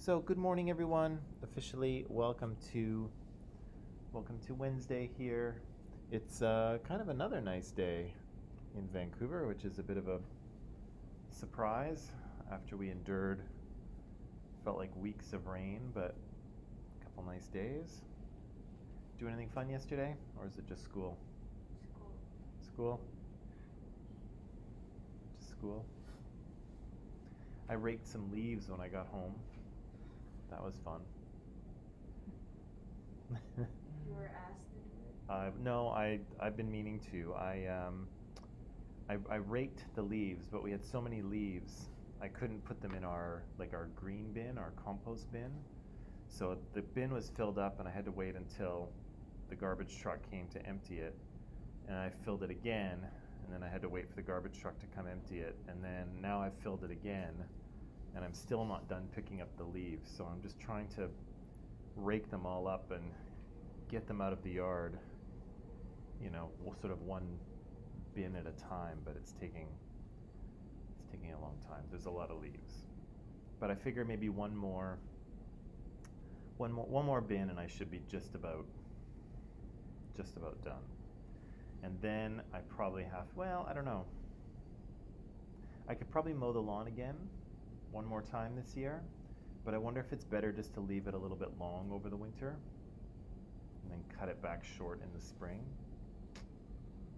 So good morning, everyone. Officially, welcome to Wednesday here. It's kind of another nice day in Vancouver, which is a bit of a surprise after we endured felt like weeks of rain, but a couple nice days. Do anything fun yesterday, or is it just school? School. School? Just school. I raked some leaves when I got home. That was fun. You were asked to do it? No, I've been meaning to. I raked the leaves, but we had so many leaves, I couldn't put them in our green bin, our compost bin. So the bin was filled up, and I had to wait until the garbage truck came to empty it. And I filled it again, and then I had to wait for the garbage truck to come empty it. And then now I've filled it again, and I'm still not done picking up the leaves. So I'm just trying to rake them all up and get them out of the yard, sort of one bin at a time, but it's taking a long time. There's a lot of leaves. But I figure maybe one more bin and I should be just about done. And then I probably I don't know. I could probably mow the lawn again one more time this year, but I wonder if it's better just to leave it a little bit long over the winter and then cut it back short in the spring.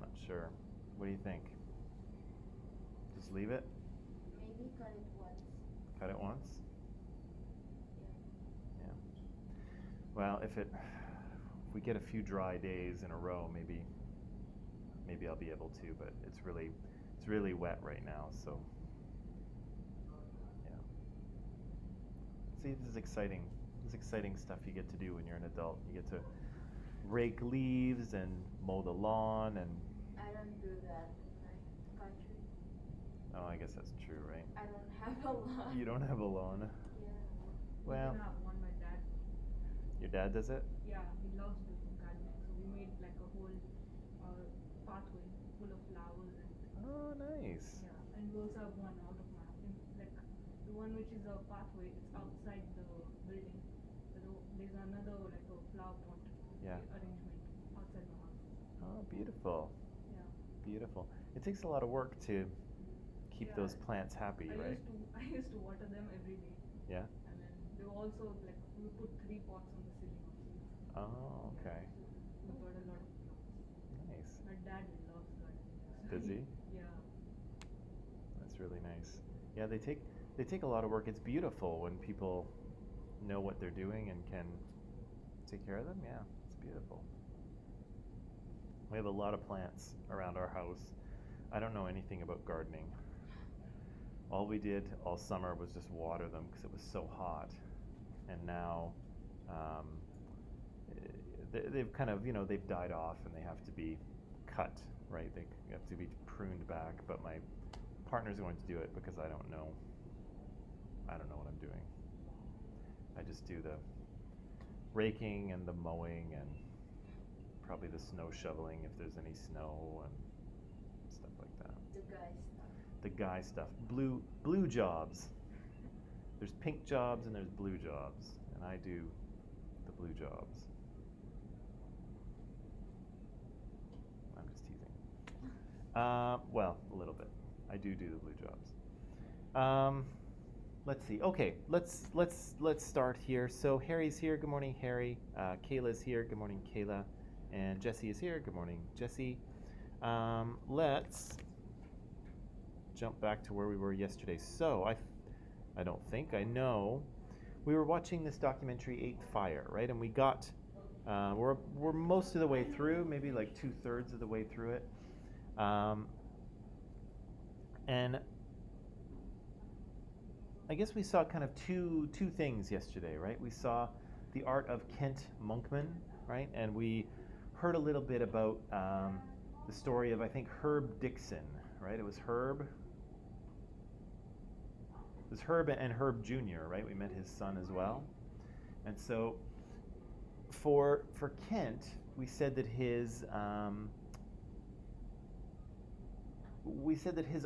Not sure. What do you think? Just leave it? Maybe cut it once. Cut it once? Yeah. Yeah. Well, if we get a few dry days in a row, maybe I'll be able to, but it's really wet right now, so yeah. See, this is exciting. This is exciting stuff you get to do when you're an adult. You get to rake leaves and mow the lawn and I don't do that in my country. oh, I guess that's true, right? I don't have a lawn. You don't have a lawn. Yeah. Well, We can have one. My dad, your dad does it? yeah, he loves doing gardening. So we made like a whole pathway full of flowers and Oh, nice. yeah. And we also have one out of my like the one which is a pathway. It's outside the building. There's another like a flower pot Yeah. arrangement outside my house. Oh, beautiful. Yeah. Beautiful. It takes a lot of work to keep Yeah. those plants happy, right? I used to water them every day. Yeah. And then they also like we put 3 pots on the ceiling also. Oh, okay. So we got a lot of flowers. Nice. My dad loves gardening. Does he? Yeah. That's really nice. Yeah, they take a lot of work. It's beautiful when people know what they're doing and can take care of them. Yeah, it's beautiful. We have a lot of plants around our house. I don't know anything about gardening. All we did all summer was just water them because it was so hot. And now um, they've kind of, they've died off and they have to be cut, right? They have to be pruned back. But my partner's going to do it because I don't know what I'm doing. I just do the raking and the mowing and probably the snow shoveling if there's any snow and stuff like that. The guy stuff. The guy stuff. Blue jobs. There's pink jobs and there's blue jobs, and I do the blue jobs. I'm just teasing. Well, a little bit. I do the blue jobs. Let's see. Okay, let's start here. So Harry's here. Good morning, Harry. Kayla's here. Good morning, Kayla. And Jesse is here. Good morning, Jesse. Let's jump back to where we were yesterday. So I don't think I know. We were watching this documentary, Eighth Fire, right? And we got we're most of the way through, maybe like 2/3 of the way through it. And I guess we saw kind of two things yesterday, right? We saw the art of Kent Monkman, right? And we heard a little bit about the story of, I think, Herb Dixon, right? It was Herb and Herb Jr., right? We met his son as well. And so for Kent, we said that his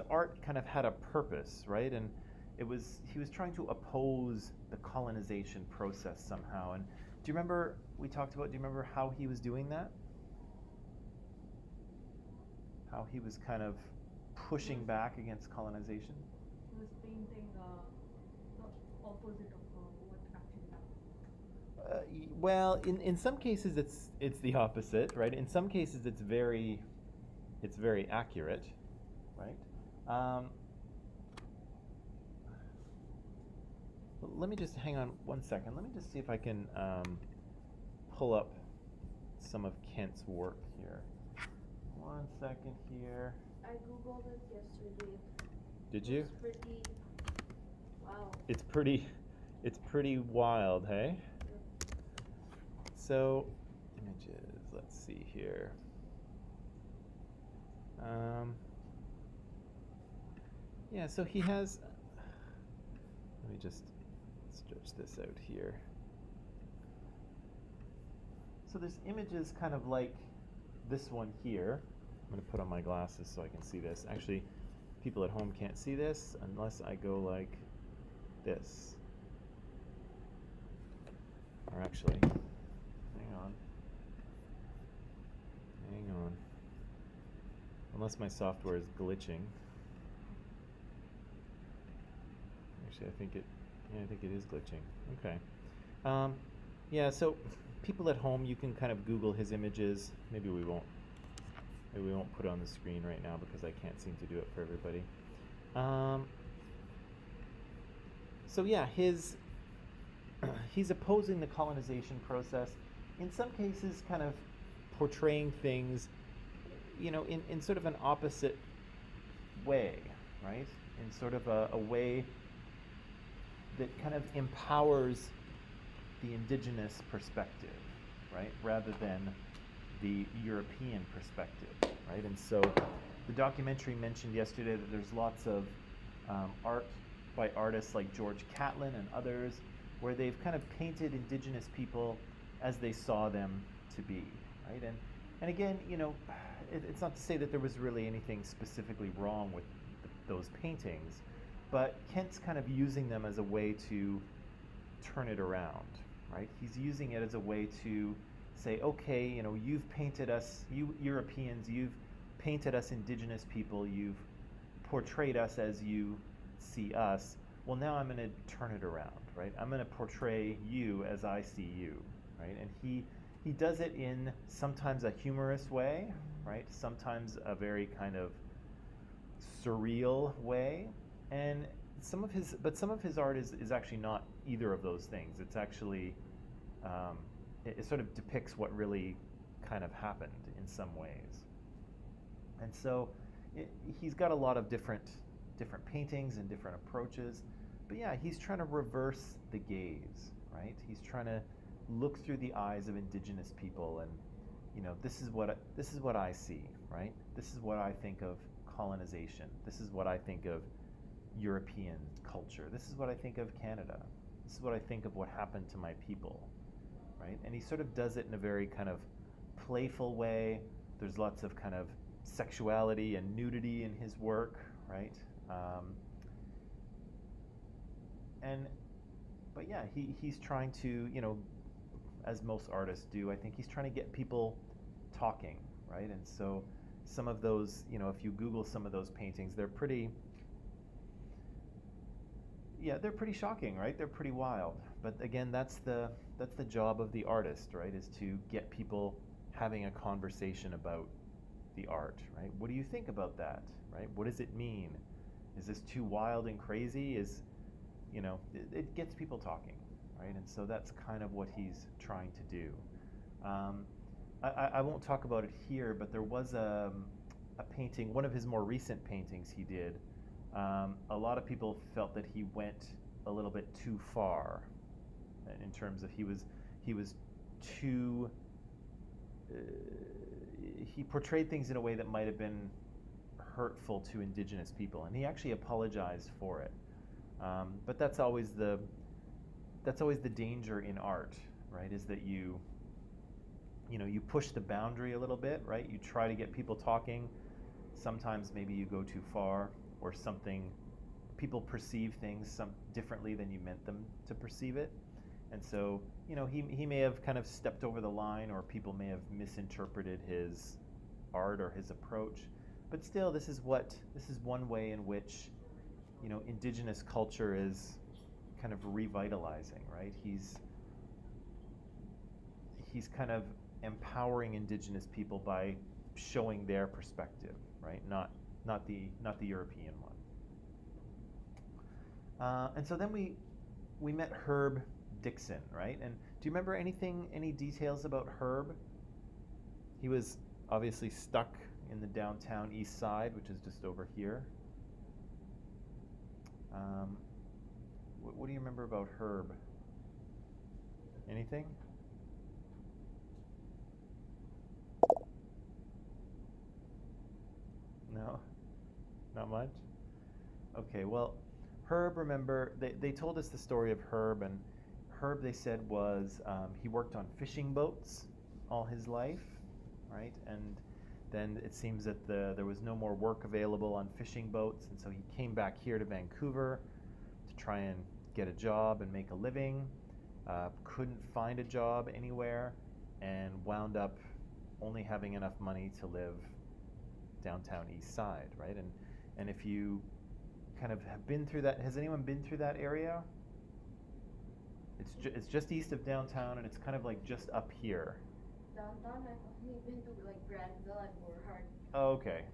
art kind of had a purpose, right? And he was trying to oppose the colonization process somehow. And do you remember do you remember how he was doing that? How he was kind of pushing back against colonization? He was painting the opposite of what actually happened. Well, in some cases it's the opposite, right? In some cases it's very accurate, right? Let me just hang on one second. Let me just see if I can pull up some of Kent's work here. 1 second here. I googled it yesterday. Did you? It's pretty. Wow. It's pretty wild, hey? Yep. So, images, let's see here. Yeah, so he has, let me just stretch this out here. So there's images kind of like this one here. I'm going to put on my glasses so I can see this. Actually, people at home can't see this unless I go like this. Or actually, hang on. Unless my software is glitching. Actually, I think it is glitching. Okay. Yeah, so people at home, you can kind of Google his images. Maybe we won't put it on the screen right now because I can't seem to do it for everybody. So yeah, he's opposing the colonization process. In some cases, kind of portraying things, in sort of an opposite way, right? In sort of a way that kind of empowers the indigenous perspective, right? Rather than the European perspective, right? And so the documentary mentioned yesterday that there's lots of art by artists like George Catlin and others where they've kind of painted indigenous people as they saw them to be, right? And again, it's not to say that there was really anything specifically wrong with those paintings, but Kent's kind of using them as a way to turn it around, right? He's using it as a way to say, okay, you've painted us, you Europeans, you've painted us indigenous people, you've portrayed us as you see us. Well, now I'm going to turn it around, right? I'm going to portray you as I see you, right? And he does it in sometimes a humorous way, right? Sometimes a very kind of surreal way. And some of his art is actually not either of those things. It's actually it sort of depicts what really kind of happened in some ways. And so he's got a lot of different paintings and different approaches. But yeah, he's trying to reverse the gaze, right? He's trying to look through the eyes of indigenous people and, this is what I see, right? This is what I think of colonization. This is what I think of European culture. This is what I think of Canada. This is what I think of what happened to my people, right? And he sort of does it in a very kind of playful way. There's lots of kind of sexuality and nudity in his work, right? But yeah, he's trying to, as most artists do, I think he's trying to get people talking, right? And so some of those, if you Google some of those paintings, they're pretty shocking, right? They're pretty wild. But again, that's the job of the artist, right? Is to get people having a conversation about the art, right? What do you think about that, right? What does it mean? Is this too wild and crazy? It gets people talking, right? And so that's kind of what he's trying to do. I won't talk about it here, but there was a painting, one of his more recent paintings he did. A lot of people felt that he went a little bit too far in terms of he was too he portrayed things in a way that might have been hurtful to indigenous people, and he actually apologized for it. But that's always the danger in art, right? Is that you push the boundary a little bit, right? You try to get people talking. Sometimes maybe you go too far, or something people perceive things some differently than you meant them to perceive it. And so, he may have kind of stepped over the line, or people may have misinterpreted his art or his approach. But still, this is one way in which, indigenous culture is kind of revitalizing, right? He's kind of empowering indigenous people by showing their perspective, right? Not the European one. And so then we met Herb Dixon, right? And do you remember any details about Herb? He was obviously stuck in the downtown east side, which is just over here. What do you remember about Herb? Anything? No? Not much? Okay, well, Herb, remember, they told us the story of Herb, and Herb, they said, was he worked on fishing boats all his life, right? And then it seems that there was no more work available on fishing boats, and so he came back here to Vancouver to try and get a job and make a living. Couldn't find a job anywhere, and wound up only having enough money to live downtown east side, right? And if you kind of have been through that, has anyone been through that area? It's just east of downtown, and it's kind of like just up here. Downtown, I've only been to like Granville and Moorheart. Oh, okay.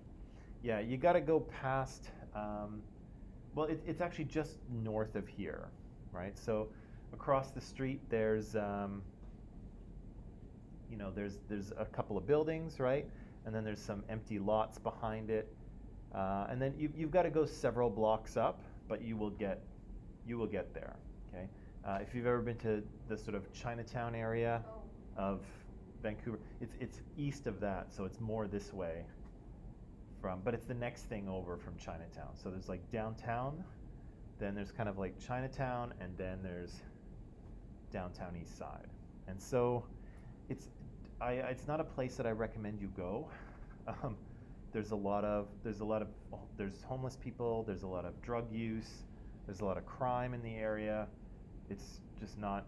Yeah, you got to go past. Well, it's actually just north of here, right? So across the street, there's there's a couple of buildings, right? And then there's some empty lots behind it, and then you've got to go several blocks up, but you will get there. Okay. If you've ever been to the sort of Chinatown area of Vancouver, it's east of that, so it's more this way but it's the next thing over from Chinatown. So there's like downtown, then there's kind of like Chinatown, and then there's downtown east side. And so it's not a place that I recommend you go. There's homeless people, there's a lot of drug use, there's a lot of crime in the area. It's just not.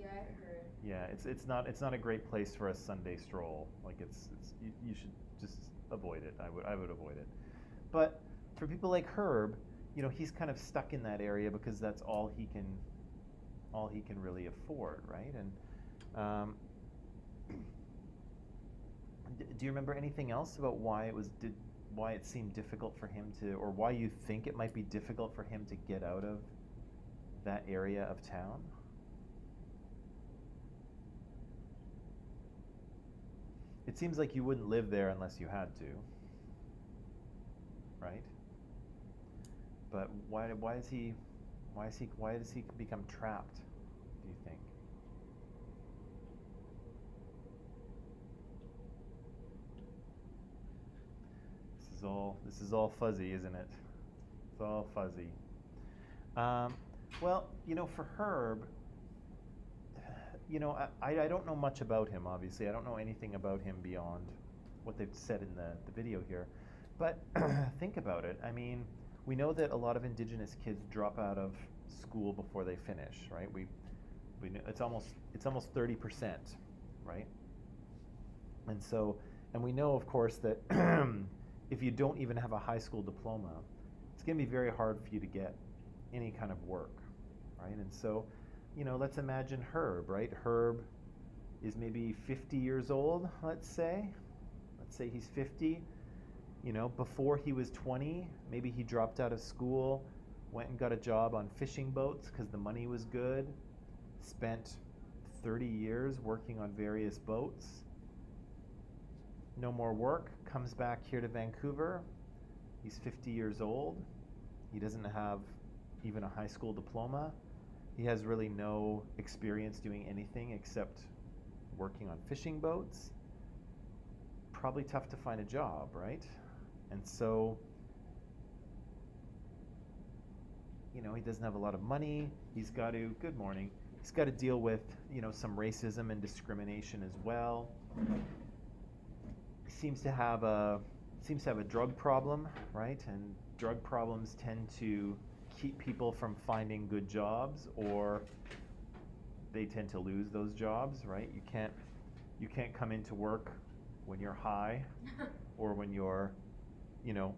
Yeah, I heard. Yeah, it's not a great place for a Sunday stroll. Like you should just avoid it. I would avoid it. But for people like Herb, he's kind of stuck in that area because that's all he can really afford, right? And do you remember anything else about why it seemed difficult for him to, or why you think it might be difficult for him to get out of that area of town? It seems like you wouldn't live there unless you had to, right? But why does he become trapped, do you think? This is all fuzzy, isn't it? It's all fuzzy. Well, for Herb, I don't know much about him, obviously. I don't know anything about him beyond what they've said in the video here. But think about it. I mean, we know that a lot of Indigenous kids drop out of school before they finish, right? We know it's almost 30%, right? And we know, of course, that if you don't even have a high school diploma, it's going to be very hard for you to get any kind of work, right? And so, let's imagine Herb, right? Herb is maybe 50 years old, let's say. Let's say he's 50. Before he was 20, maybe he dropped out of school, went and got a job on fishing boats because the money was good, spent 30 years working on various boats. No more work, comes back here to Vancouver. He's 50 years old. He doesn't have even a high school diploma. He has really no experience doing anything except working on fishing boats. Probably tough to find a job, right? And so, he doesn't have a lot of money. He's got to, good morning, he's got to deal with, some racism and discrimination as well. He seems to have a drug problem, right? And drug problems tend to keep people from finding good jobs, or they tend to lose those jobs, right? You can't come into work when you're high, or when you're,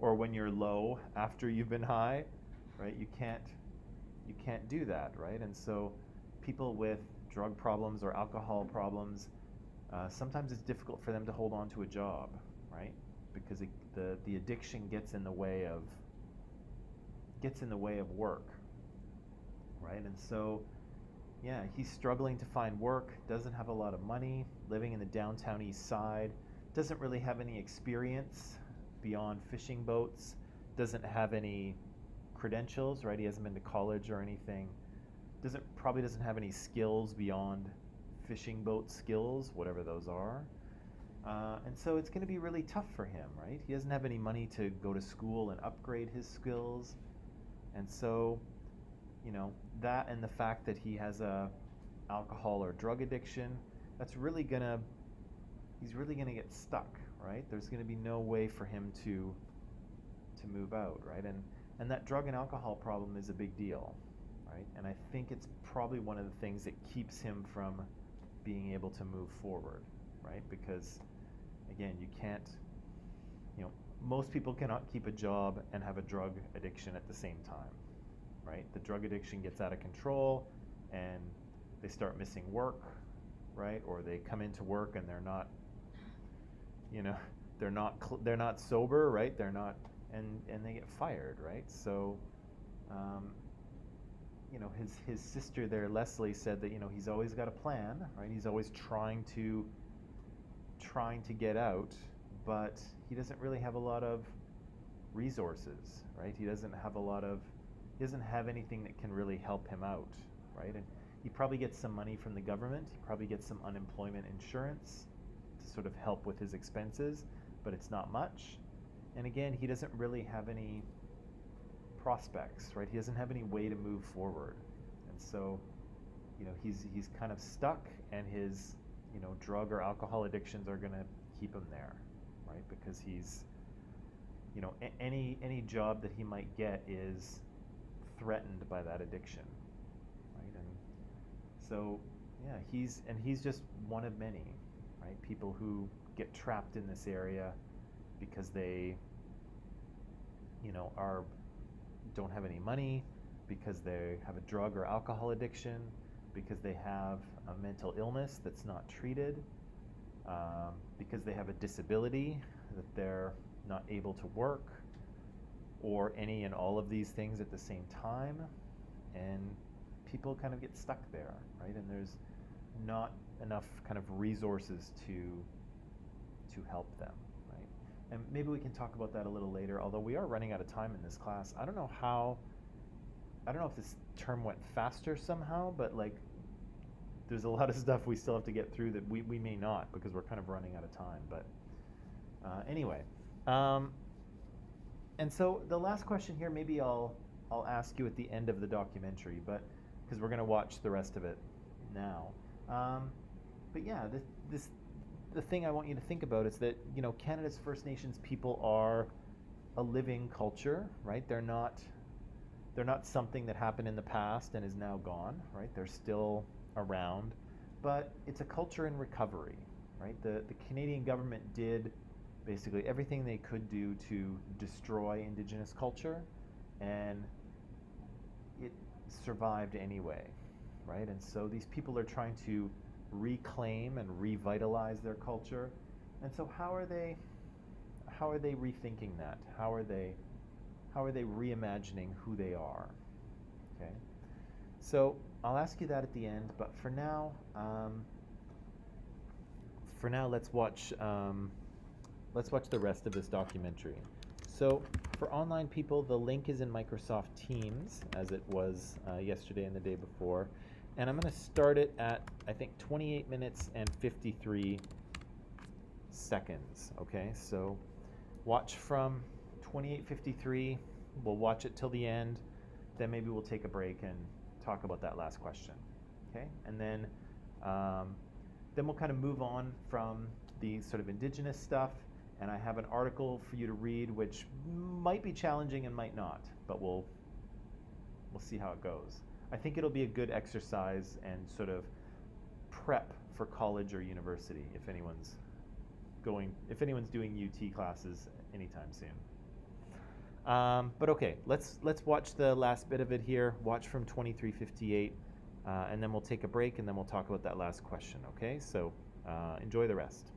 or when you're low after you've been high, right? You can't do that, right? And so people with drug problems or alcohol problems, sometimes it's difficult for them to hold on to a job, right? Because the addiction gets in the way of work, right? And so, yeah, he's struggling to find work, doesn't have a lot of money, living in the downtown east side, doesn't really have any experience beyond fishing boats, doesn't have any credentials, right? He hasn't been to college or anything. Probably doesn't have any skills beyond fishing boat skills, whatever those are. And so it's going to be really tough for him, right? He doesn't have any money to go to school and upgrade his skills. And so, that and the fact that he has a alcohol or drug addiction, he's really going to get stuck, right? There's going to be no way for him to move out, right? And that drug and alcohol problem is a big deal, right? And I think it's probably one of the things that keeps him from being able to move forward, right? Because, again, most people cannot keep a job and have a drug addiction at the same time, right? The drug addiction gets out of control and they start missing work, right? Or they come into work and they're not, they're not sober, right? They're not, and they get fired, right? So, his sister there, Leslie, said that he's always got a plan, right? He's always trying to get out, but he doesn't really have a lot of resources, right? He doesn't have anything that can really help him out, right? And he probably gets some money from the government. He probably gets some unemployment insurance to sort of help with his expenses, but it's not much. And again, he doesn't really have any prospects, right? He doesn't have any way to move forward. And so, he's kind of stuck, and his, drug or alcohol addictions are going to keep him there, right? Because he's, any job that he might get is threatened by that addiction, right? And so, yeah, he's just one of many, right? People who get trapped in this area because they, don't have any money, because they have a drug or alcohol addiction, because they have a mental illness that's not treated, because they have a disability that they're not able to work, or any and all of these things at the same time, and people kind of get stuck there, right? And there's not enough kind of resources to help them, right? And maybe we can talk about that a little later, although we are running out of time in this class. I don't know if this term went faster somehow, but there's a lot of stuff we still have to get through that we may not, because we're kind of running out of time. But anyway, and so the last question here, maybe I'll ask you at the end of the documentary, but because we're going to watch the rest of it now. But yeah, the thing I want you to think about is that Canada's First Nations people are a living culture, right? They're not something that happened in the past and is now gone, right? They're still around, but it's a culture in recovery, right? The Canadian government did basically everything they could do to destroy Indigenous culture, and it survived anyway, right? And so these people are trying to reclaim and revitalize their culture. And so how are they rethinking that? How are they reimagining who they are? Okay. So I'll ask you that at the end, but for now, let's watch the rest of this documentary. So for online people, the link is in Microsoft Teams, as it was yesterday and the day before. And I'm going to start it at, I think, 28 minutes and 53 seconds. Okay, so watch from 28:53. We'll watch it till the end. Then maybe we'll take a break and talk about that last question. Okay, and then we'll kind of move on from the sort of Indigenous stuff, and I have an article for you to read, which might be challenging and might not, but we'll see how it goes. I think it'll be a good exercise and sort of prep for college or university if anyone's doing UT classes anytime soon. But okay, let's watch the last bit of it here. Watch from 2358, and then we'll take a break, and then we'll talk about that last question. Okay, so enjoy the rest.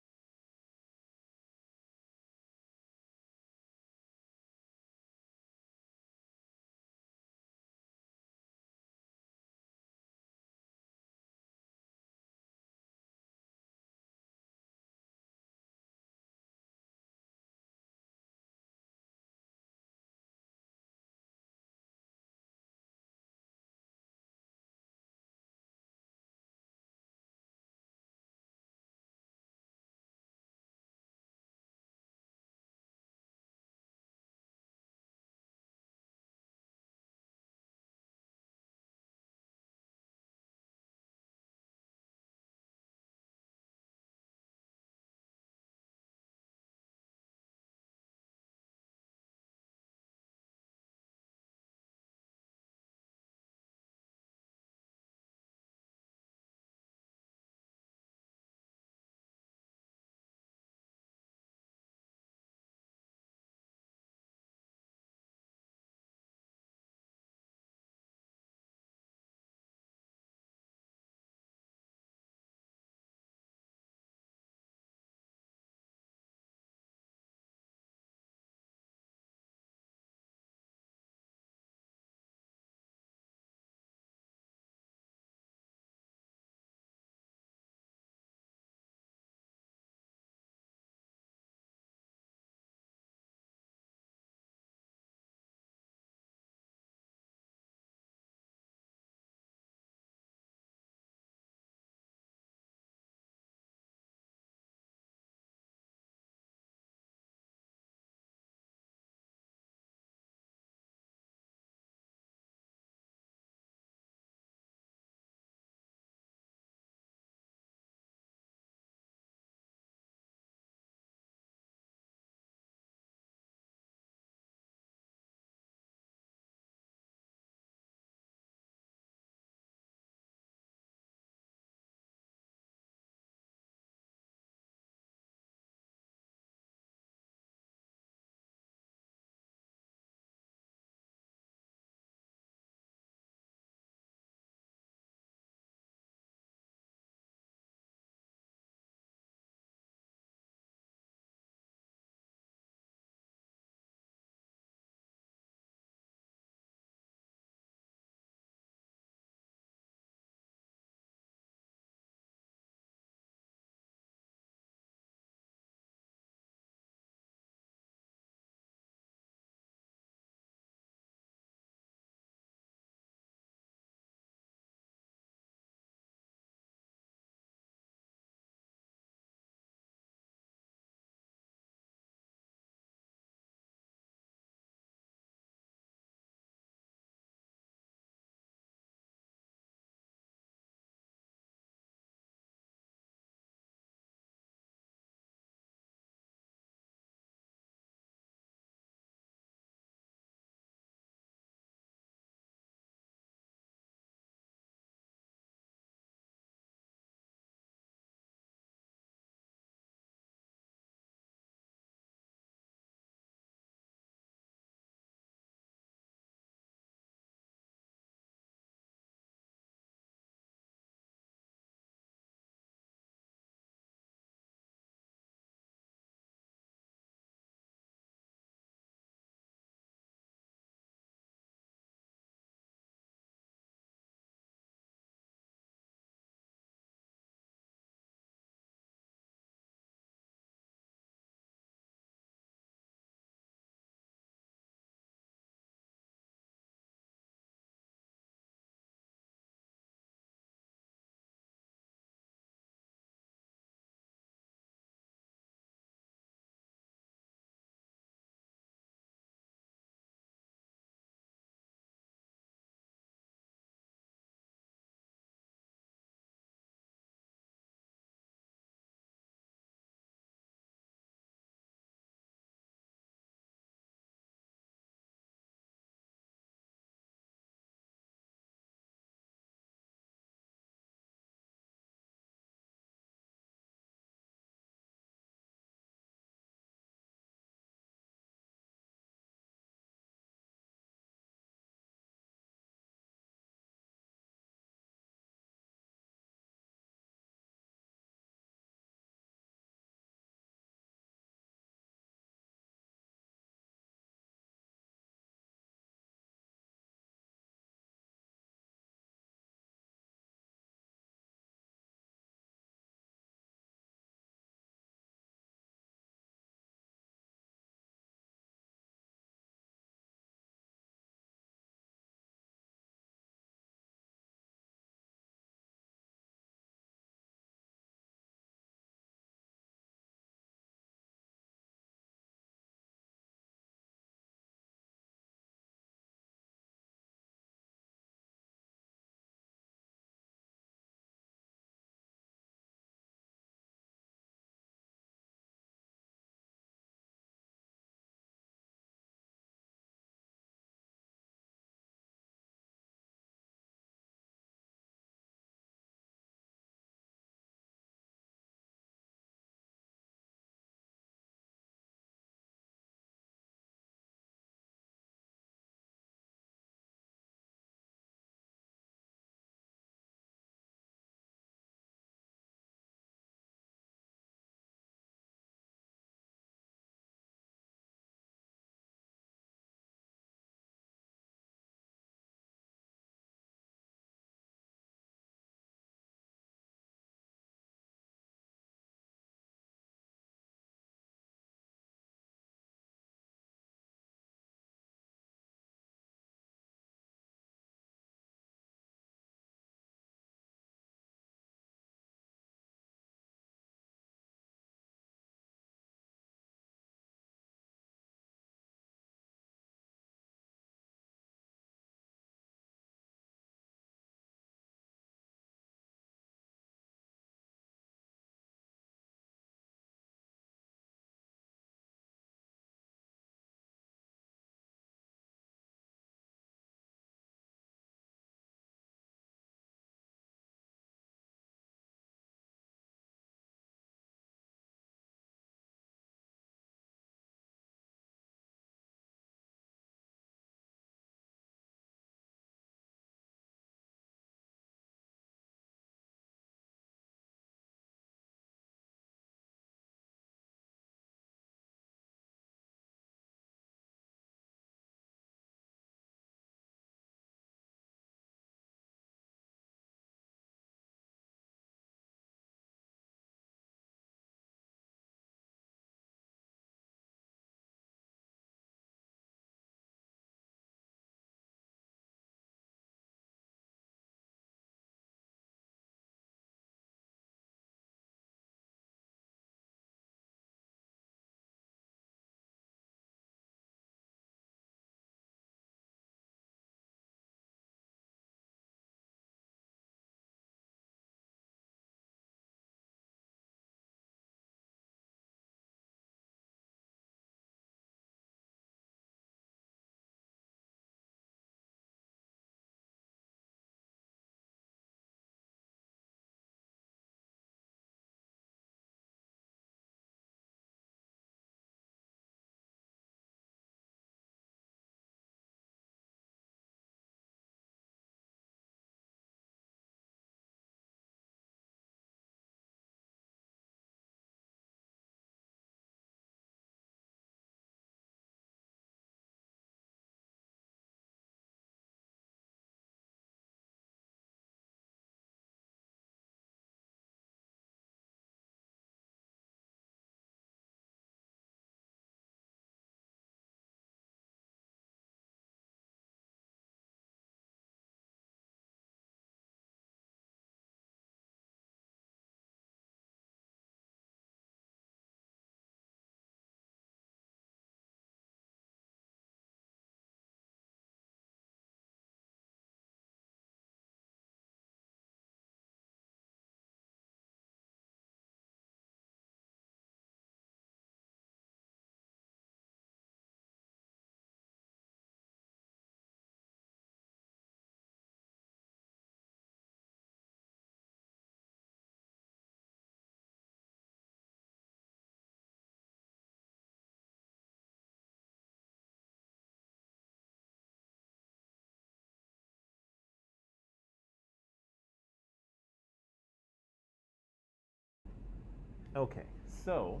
Okay, so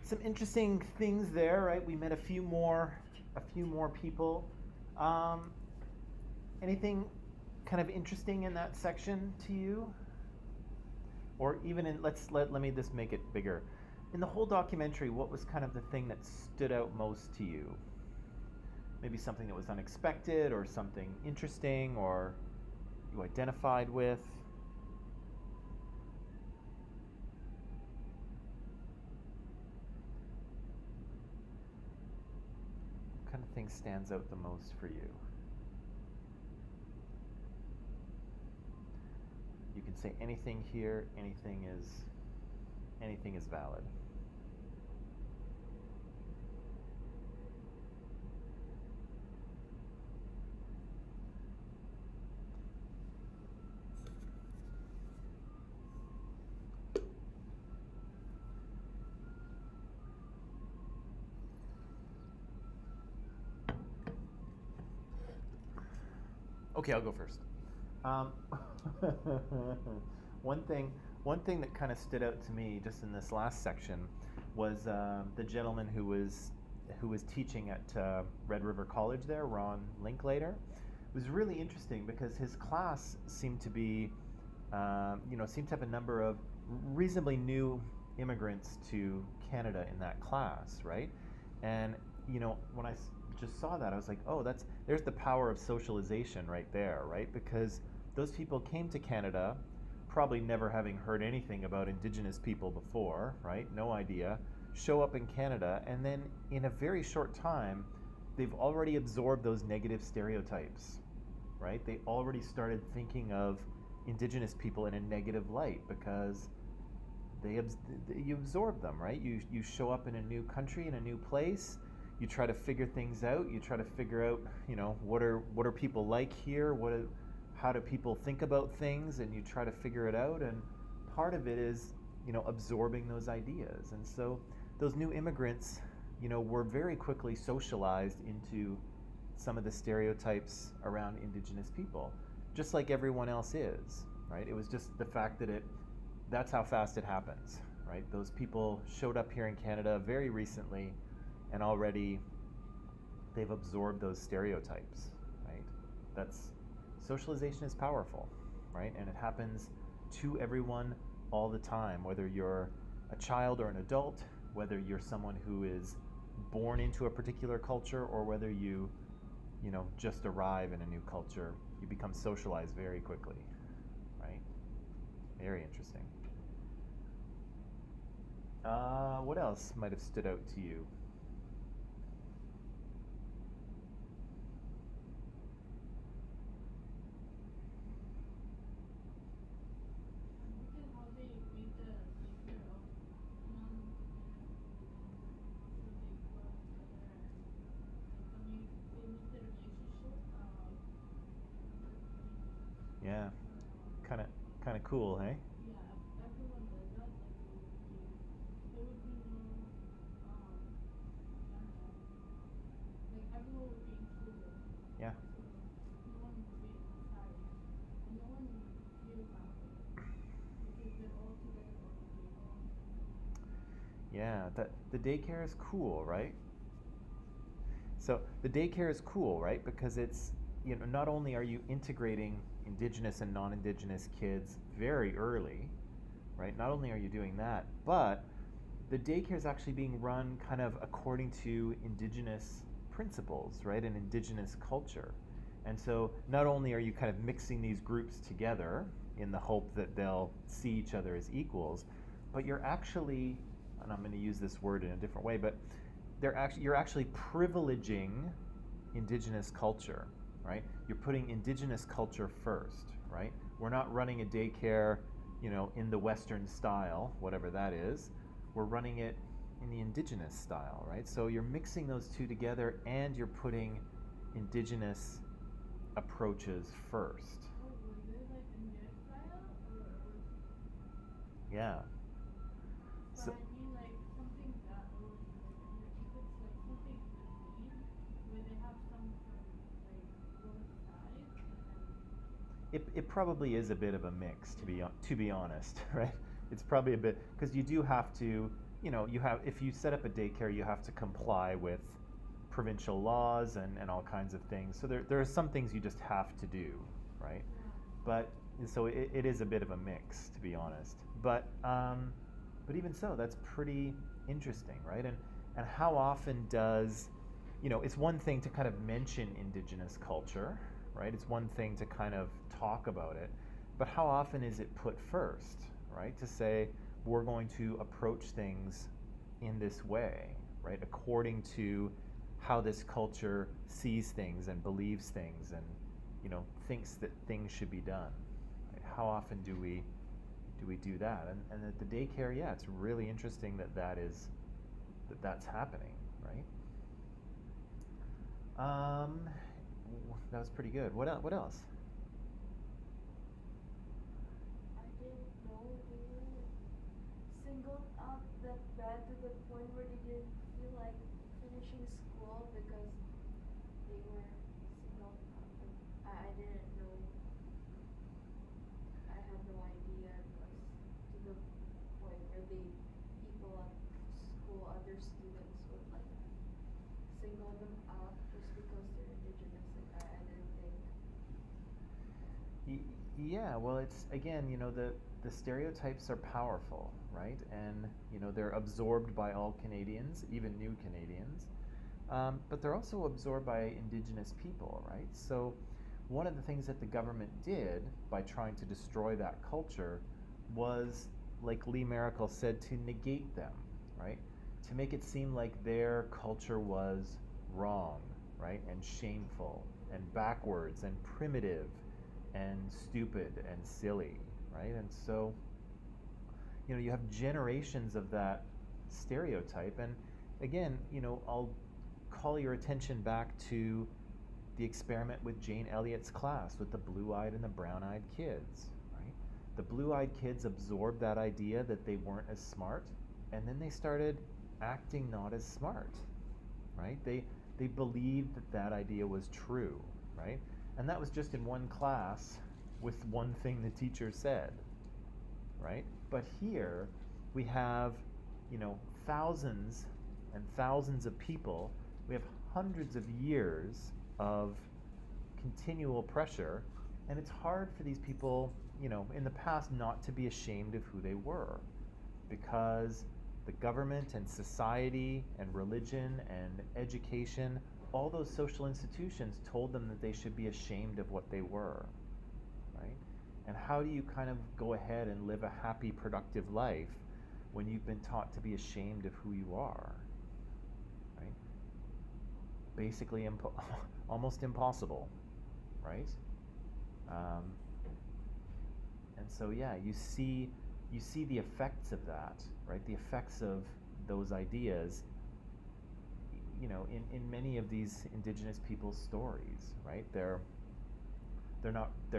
some interesting things there, right? We met a few more people. Um, Anything kind of interesting in that section to you? Or even in let me just make it bigger. In the whole documentary, what was kind of the thing that stood out most to you? Maybe something that was unexpected or something interesting or you identified with? What kind of thing stands out the most for you? You can say anything here, anything is valid. Okay, I'll go first. Um, one thing, one thing that kind of stood out to me just in this last section was the gentleman who was teaching at Red River College there, Ron Linklater. It was really interesting because his class seemed to be, seemed to have a number of reasonably new immigrants to Canada in that class, right? And when I just saw that, I was like, oh, there's the power of socialization right there, right? Because those people came to Canada probably never having heard anything about Indigenous people before, right? No idea. Show up in Canada, and then in a very short time, they've already absorbed those negative stereotypes, right? They already started thinking of Indigenous people in a negative light because you absorb them, right? You show up in a new country, in a new place. You try to figure things out. You try to figure out, what are people like here? How do people think about things? And you try to figure it out. And part of it is, absorbing those ideas. And so those new immigrants, were very quickly socialized into some of the stereotypes around Indigenous people, just like everyone else is, right? It was just the fact that that's how fast it happens, right? Those people showed up here in Canada very recently, and already they've absorbed those stereotypes, right? That's socialization is powerful, right? And it happens to everyone all the time, whether you're a child or an adult, whether you're someone who is born into a particular culture, or whether you just arrive in a new culture, you become socialized very quickly, right? Very interesting. What else might have stood out to you? Because how they made the take care of non-immigrant people and also they were together and like they made the relationship Yeah, uh, kind of cool, hey? yeah, if everyone does that, like there would be no like everyone would be included. Yeah. So no one would be outside and no one would feel that way because they're all together at the table. Yeah, the daycare is cool, right? So the daycare is cool, right? Because it's, not only are you integrating Indigenous and non-Indigenous kids very early, right? Not only are you doing that, but the daycare is actually being run kind of according to Indigenous principles, right? And Indigenous culture. And so not only are you kind of mixing these groups together in the hope that they'll see each other as equals, but you're actually, and I'm going to use this word in a different way, but you're actually privileging Indigenous culture, right? You're putting Indigenous culture first, right? We're not running a daycare, in the Western style, whatever that is. We're running it in the Indigenous style, right? So you're mixing those two together and you're putting Indigenous approaches first. Oh, was it like in their style or was Yeah. but So I mean like something that was like if it's like something in between where they have some from like both sides and then it probably is a bit of a mix, to be honest, right? It's probably a bit because you do have to, you have if you set up a daycare, you have to comply with provincial laws and all kinds of things. So there are some things you just have to do, right? But so it is a bit of a mix, to be honest. But even so, that's pretty interesting, right? And how often does, it's one thing to kind of mention indigenous culture, right? It's one thing to kind of talk about it, but how often is it put first, right? To say we're going to approach things in this way, right? According to how this culture sees things and believes things and thinks that things should be done. Right? How often do we do that? And at the daycare, yeah, it's really interesting that's happening, right? That was pretty good. What else? I didn't know they were singled out that bad to the point where they didn't feel like finishing school because they were singled out. I didn't know. I had no idea it was to the point where people at school, other students would like single them out just because they're indigenous. Like I didn't think. Yeah, well, it's again, the stereotypes are powerful, right? And they're absorbed by all Canadians, even new Canadians, but they're also absorbed by Indigenous people, right? So one of the things that the government did by trying to destroy that culture was, like Lee Maracle said, to negate them, right? To make it seem like their culture was wrong, right? And shameful and backwards and primitive and stupid and silly, right? And so, you have generations of that stereotype. And again, I'll call your attention back to the experiment with Jane Elliott's class with the blue-eyed and the brown-eyed kids, right? The blue-eyed kids absorbed that idea that they weren't as smart, and then they started acting not as smart, right? They believed that idea was true, right? And that was just in one class with one thing the teacher said, right? But here we have, thousands and thousands of people. We have hundreds of years of continual pressure, and it's hard for these people, in the past not to be ashamed of who they were, because the government and society and religion and education, all those social institutions told them that they should be ashamed of what they were, right? And how do you kind of go ahead and live a happy, productive life when you've been taught to be ashamed of who you are, right? Basically, almost impossible, right? And so, yeah, you see the effects of that, right? The effects of those ideas, in many of these Indigenous people's stories, right? They're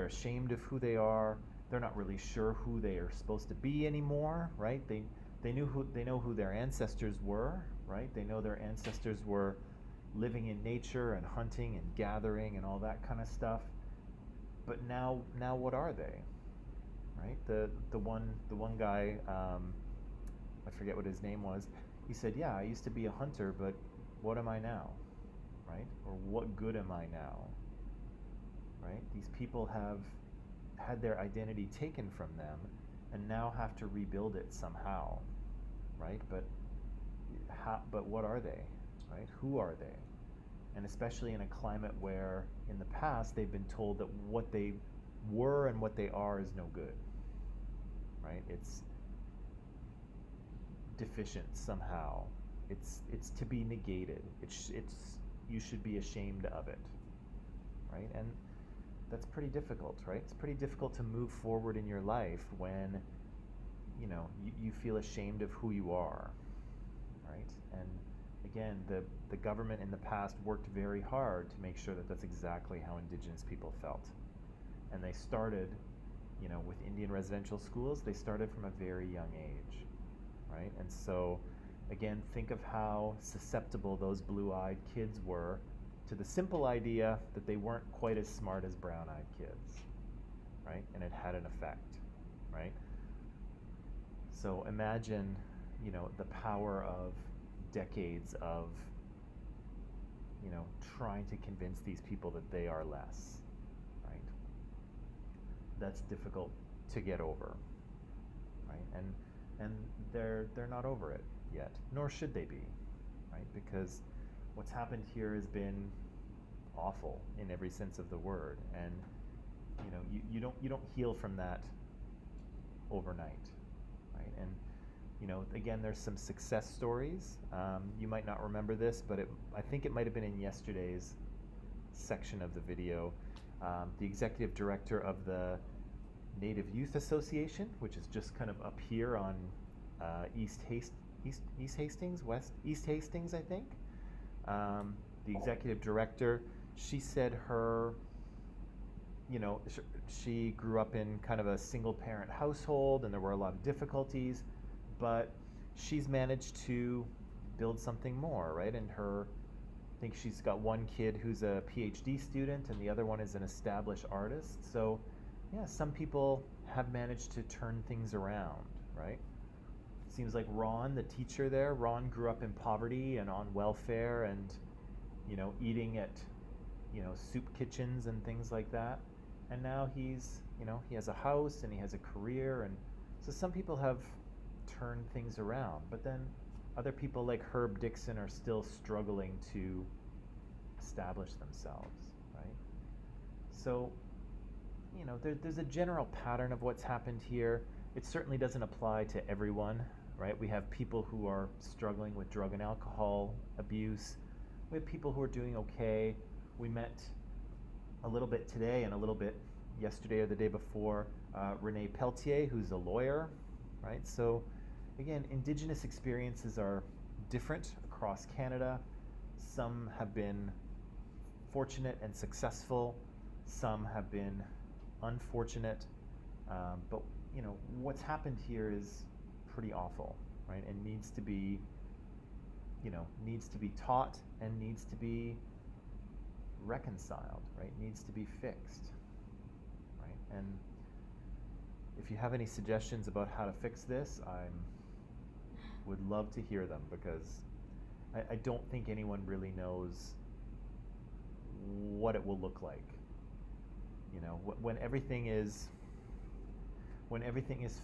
ashamed of who they are. They're not really sure who they are supposed to be anymore, right? They know who their ancestors were, right? They know their ancestors were living in nature and hunting and gathering and all that kind of stuff. But now what are they? Right? The one guy, I forget what his name was. He said, "Yeah, I used to be a hunter, but what am I now?" Right? Or what good am I now? Right? These people have had their identity taken from them and now have to rebuild it somehow. Right? But what are they? Right? Who are they? And especially in a climate where in the past they've been told that what they were and what they are is no good. Right? It's deficient somehow. It's to be negated. It's you should be ashamed of it. Right? And that's pretty difficult, right? It's pretty difficult to move forward in your life when you feel ashamed of who you are. Right? And again, the government in the past worked very hard to make sure that that's exactly how Indigenous people felt. And they started, with Indian residential schools, they started from a very young age, right? And so, again, think of how susceptible those blue-eyed kids were to the simple idea that they weren't quite as smart as brown-eyed kids, right? And it had an effect, right? So imagine, the power of decades of, trying to convince these people that they are less, right? That's difficult to get over, right? And they're not over it yet, nor should they be, right? Because what's happened here has been awful in every sense of the word, and you don't heal from that overnight, right? And again, there's some success stories. You might not remember this, but I think it might have been in yesterday's section of the video. The executive director of the Native Youth Association, which is just kind of up here on East Hastings, I think. The executive director, she said she grew up in kind of a single parent household and there were a lot of difficulties, but she's managed to build something more, right? And I think she's got one kid who's a PhD student and the other one is an established artist. So yeah, some people have managed to turn things around, right? Seems like Ron, the teacher there, Ron grew up in poverty and on welfare and, eating at, soup kitchens and things like that. And now he has a house and he has a career. And so some people have turned things around, but then other people like Herb Dixon are still struggling to establish themselves, right? So, there's a general pattern of what's happened here. It certainly doesn't apply to everyone, right? We have people who are struggling with drug and alcohol abuse. We have people who are doing okay. We met a little bit today and a little bit yesterday or the day before Renee Pelletier, who's a lawyer, right? So again, Indigenous experiences are different across Canada. Some have been fortunate and successful. Some have been unfortunate. But what's happened here is pretty awful, right? And needs to be taught and needs to be reconciled, right? Needs to be fixed, right? And if you have any suggestions about how to fix this, I would love to hear them, because I don't think anyone really knows what it will look like. When everything is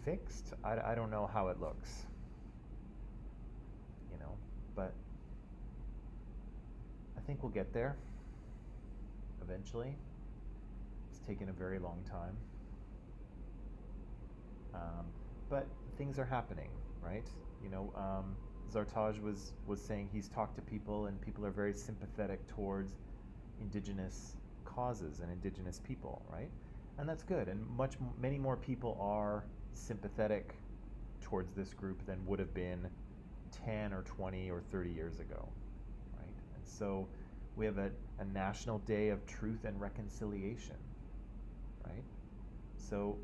fixed, I don't know how it looks. But I think we'll get there eventually. It's taken a very long time. But things are happening, right? Zartaj was saying he's talked to people and people are very sympathetic towards Indigenous causes and Indigenous people, right? And that's good. And many more people are sympathetic towards this group than would have been 10 or 20 or 30 years ago, right? And so we have a National Day of Truth and Reconciliation, right? So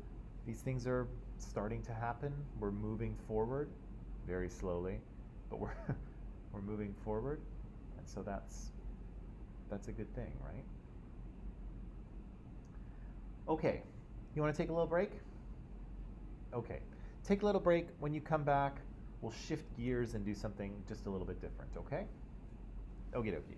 these things are starting to happen. We're moving forward very slowly, but we're moving forward, and so that's a good thing, right? Okay, you want to take a little break? Okay, take a little break. When you come back, we'll shift gears and do something just a little bit different, okay? Okie dokie.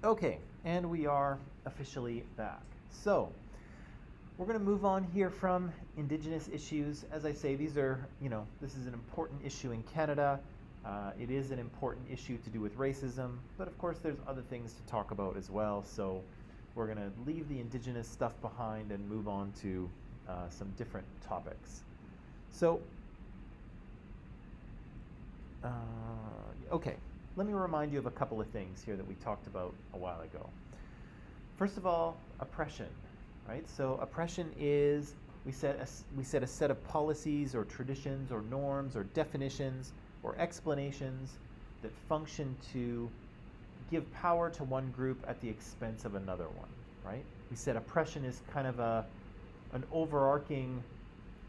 Okay, and we are officially back. So, we're going to move on here from Indigenous issues. As I say, these are, this is an important issue in Canada. It is an important issue to do with racism, but of course there's other things to talk about as well. So we're going to leave the Indigenous stuff behind and move on to some different topics. So, okay, let me remind you of a couple of things here that we talked about a while ago. First of all, oppression, right? So oppression is, we set a set of policies or traditions or norms or definitions or explanations that function to give power to one group at the expense of another one, right? We said oppression is kind of an overarching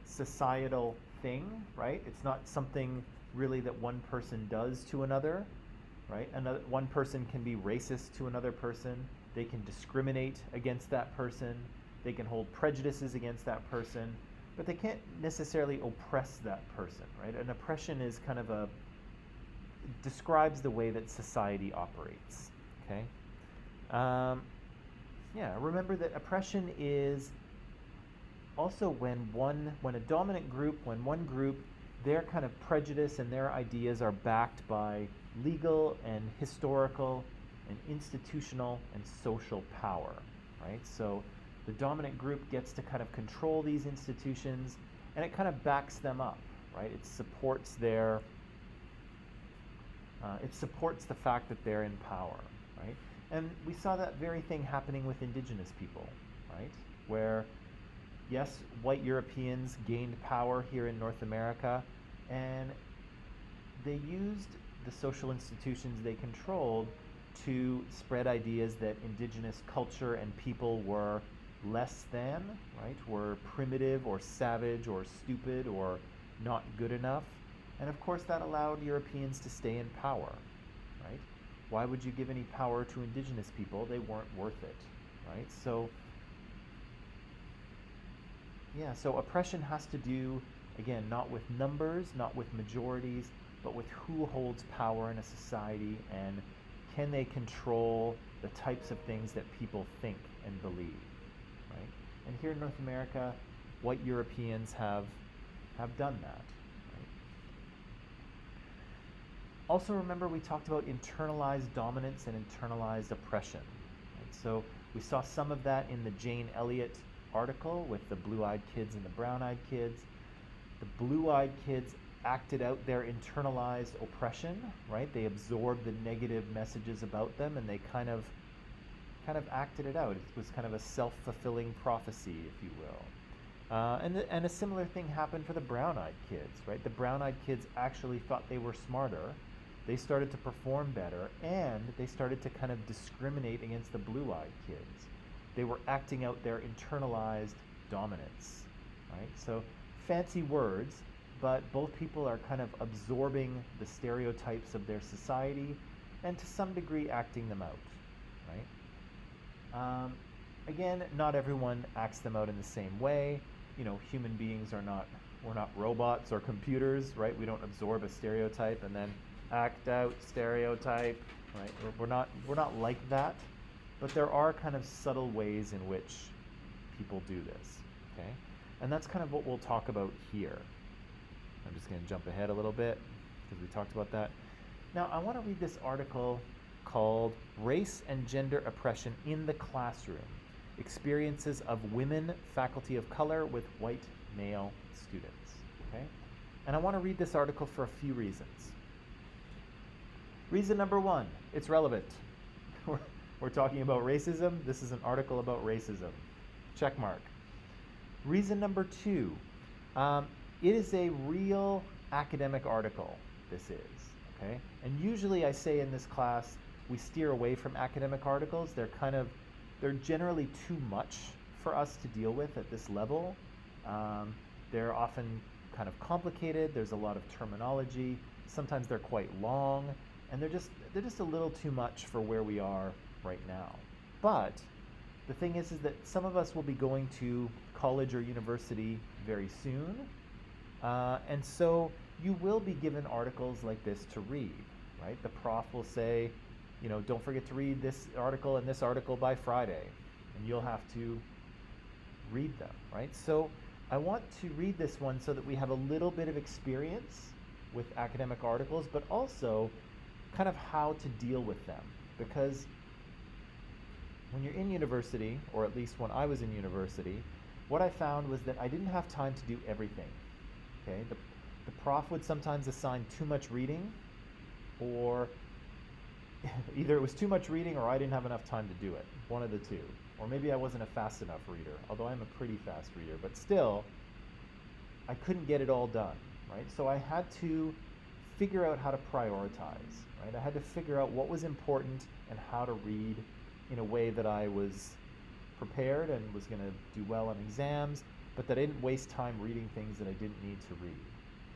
societal thing, right? It's not something really that one person does to another, right? One person can be racist to another person. They can discriminate against that person. They can hold prejudices against that person, but they can't necessarily oppress that person, right? An oppression is kind of describes the way that society operates, okay? Remember that oppression is also when a dominant group, when one group, their kind of prejudice and their ideas are backed by legal and historical and institutional and social power, right? So the dominant group gets to kind of control these institutions, and it kind of backs them up, right? It supports the fact that they're in power, right? And we saw that very thing happening with Indigenous people, right? Where, yes, white Europeans gained power here in North America, and they used the social institutions they controlled to spread ideas that Indigenous culture and people were less than, right? Were primitive or savage or stupid or not good enough. And of course that allowed Europeans to stay in power, right? Why would you give any power to Indigenous people? They weren't worth it, right? So oppression has to do, again, not with numbers, not with majorities, but with who holds power in a society and can they control the types of things that people think and believe, right? And here in North America, white Europeans have done that. Right? Also remember we talked about internalized dominance and internalized oppression. Right? So we saw some of that in the Jane Elliott article with the blue-eyed kids and the brown-eyed kids. The blue-eyed kids acted out their internalized oppression, right? They absorbed the negative messages about them and they kind of acted it out. It was kind of a self-fulfilling prophecy, if you will. And a similar thing happened for the brown-eyed kids, right? The brown-eyed kids actually thought they were smarter. They started to perform better, and they started to kind of discriminate against the blue-eyed kids. They were acting out their internalized dominance, right? So fancy words, but both people are kind of absorbing the stereotypes of their society and to some degree acting them out, right? Again, not everyone acts them out in the same way. Human beings we're not robots or computers, right? We don't absorb a stereotype and then act out stereotype, right? We're not like that, but there are kind of subtle ways in which people do this, okay? And that's kind of what we'll talk about here. I'm just going to jump ahead a little bit because we talked about that. Now, I want to read this article called Race and Gender Oppression in the Classroom, Experiences of Women Faculty of Color with White Male Students. Okay? And I want to read this article for a few reasons. Reason number one, it's relevant. We're talking about racism. This is an article about racism. Check mark. Reason number two, it is a real academic article, this is, okay? And usually I say in this class, we steer away from academic articles. They're generally too much for us to deal with at this level. They're often kind of complicated. There's a lot of terminology. Sometimes they're quite long, and they're just a little too much for where we are right now. But the thing is that some of us will be going to college or university very soon. And so you will be given articles like this to read, right? The prof will say, don't forget to read this article and this article by Friday, and you'll have to read them, right? So I want to read this one so that we have a little bit of experience with academic articles, but also kind of how to deal with them. Because when you're in university, or at least when I was in university, what I found was that I didn't have time to do everything. Okay, the prof would sometimes assign too much reading, or either it was too much reading or I didn't have enough time to do it, one of the two. Or maybe I wasn't a fast enough reader, although I'm a pretty fast reader, but still, I couldn't get it all done, right? So I had to figure out how to prioritize, right? I had to figure out what was important and how to read in a way that I was prepared and was going to do well on exams, but that I didn't waste time reading things that I didn't need to read.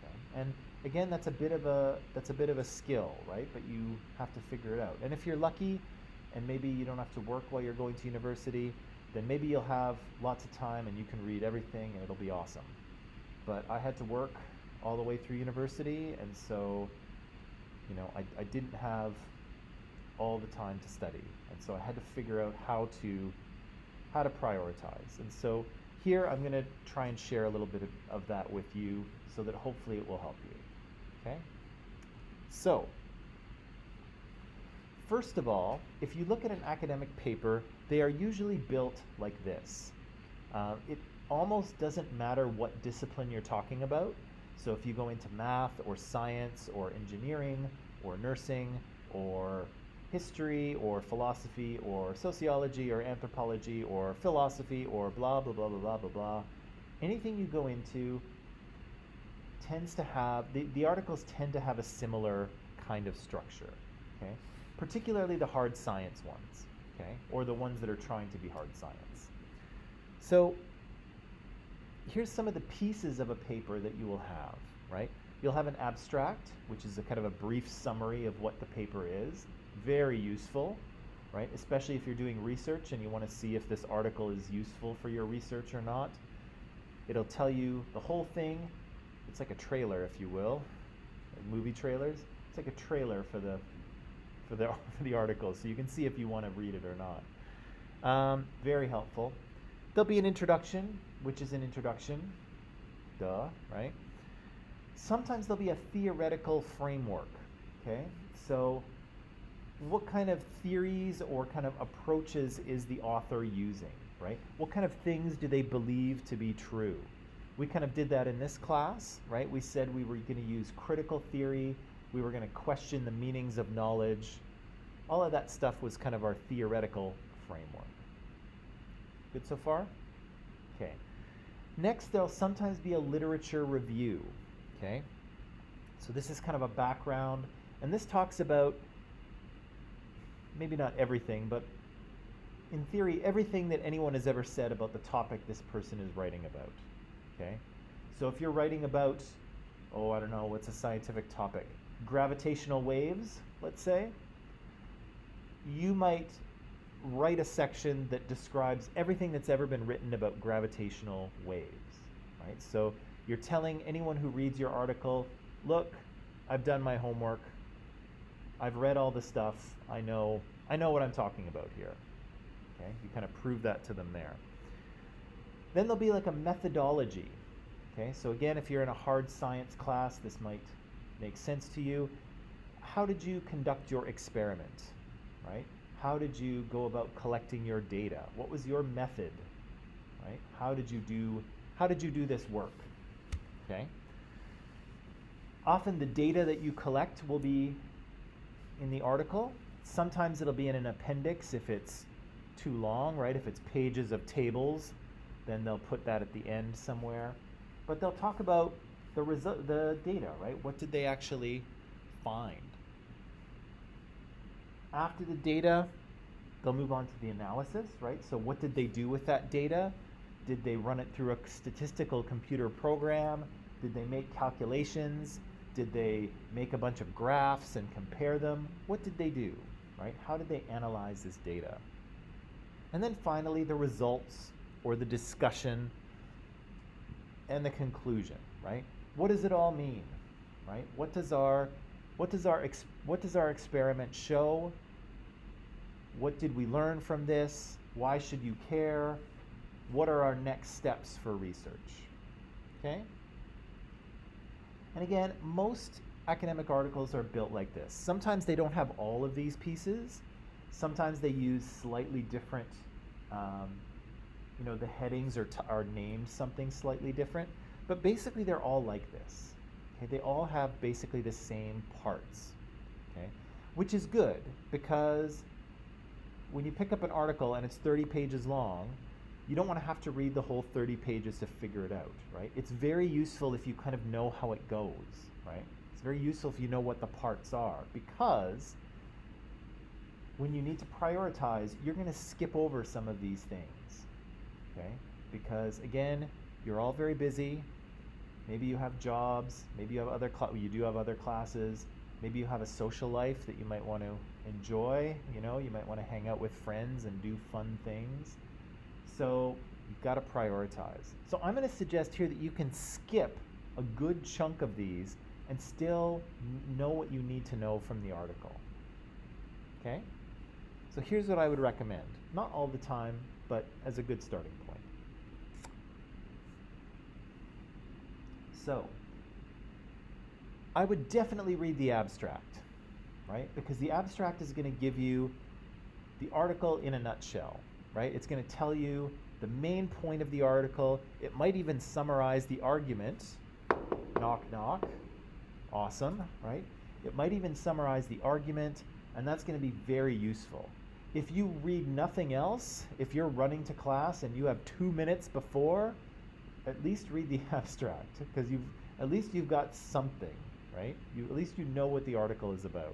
Okay? And again, that's a bit of a skill, right? But you have to figure it out. And if you're lucky, and maybe you don't have to work while you're going to university, then maybe you'll have lots of time and you can read everything and it'll be awesome. But I had to work all the way through university, and so I didn't have all the time to study, and so I had to figure out how to prioritize. And so here I'm going to try and share a little bit of that with you so that hopefully it will help you. Okay? So, first of all, if you look at an academic paper, they are usually built like this. It almost doesn't matter what discipline you're talking about. So if you go into math or science or engineering or nursing or history or philosophy or sociology or anthropology or philosophy or blah, blah, blah, blah, blah, blah, blah, anything you go into tends to have, the articles tend to have a similar kind of structure, okay? Particularly the hard science ones, okay? Or the ones that are trying to be hard science. So here's some of the pieces of a paper that you will have, right? You'll have an abstract, which is a kind of a brief summary of what the paper is. Very useful, right? Especially if you're doing research and you want to see if this article is useful for your research or not. It'll tell you the whole thing. It's like a trailer, if you will, like movie trailers. It's like a trailer for the article, so you can see if you want to read it or not. Very helpful. There'll be an introduction, which is an introduction. Duh, right? Sometimes there'll be a theoretical framework, okay? So what kind of theories or kind of approaches is the author using, right? What kind of things do they believe to be true? We kind of did that in this class, right? We said we were going to use critical theory. We were going to question the meanings of knowledge. All of that stuff was kind of our theoretical framework. Good so far? Okay. Next, there'll sometimes be a literature review, okay? So this is kind of a background, and this talks about maybe not everything, but in theory, everything that anyone has ever said about the topic this person is writing about, okay? So if you're writing about, I don't know, what's a scientific topic? Gravitational waves, let's say. You might write a section that describes everything that's ever been written about gravitational waves, right? So you're telling anyone who reads your article, look, I've done my homework. I've read all the stuff. I know what I'm talking about here. Okay? You kind of prove that to them there. Then there'll be like a methodology. Okay? So again, if you're in a hard science class, this might make sense to you. How did you conduct your experiment? Right? How did you go about collecting your data? What was your method? Right? How did you do this work? Okay? Often the data that you collect will be in the article. Sometimes it'll be in an appendix if it's too long, right? If it's pages of tables, then they'll put that at the end somewhere. But they'll talk about the data, right? What did they actually find? After the data, they'll move on to the analysis, right? So what did they do with that data? Did they run it through a statistical computer program? Did they make calculations? Did they make a bunch of graphs and compare them? What did they do, right? How did they analyze this data? And then finally, the results or the discussion and the conclusion, right? What does it all mean, right? What does our experiment show? What did we learn from this? Why should you care? What are our next steps for research? Okay? And again, most academic articles are built like this. Sometimes they don't have all of these pieces. Sometimes they use slightly different, the headings are named something slightly different. But basically, they're all like this. Okay? They all have basically the same parts. Okay? Which is good, because when you pick up an article and it's 30 pages long, you don't want to have to read the whole 30 pages to figure it out, right? It's very useful if you kind of know how it goes, right? It's very useful if you know what the parts are, because when you need to prioritize, you're going to skip over some of these things, okay? Because again, you're all very busy. Maybe you have jobs. Maybe you have you do have other classes. Maybe you have a social life that you might want to enjoy. You might want to hang out with friends and do fun things. So you've got to prioritize. So I'm going to suggest here that you can skip a good chunk of these and still know what you need to know from the article. Okay? So here's what I would recommend. Not all the time, but as a good starting point. So I would definitely read the abstract, right? Because the abstract is going to give you the article in a nutshell, right? It's going to tell you the main point of the article. It might even summarize the argument. Knock, knock. Awesome, right? It might even summarize the argument, and that's going to be very useful. If you read nothing else, if you're running to class and you have 2 minutes before, at least read the abstract, because at least you've got something, right? At least you know what the article is about.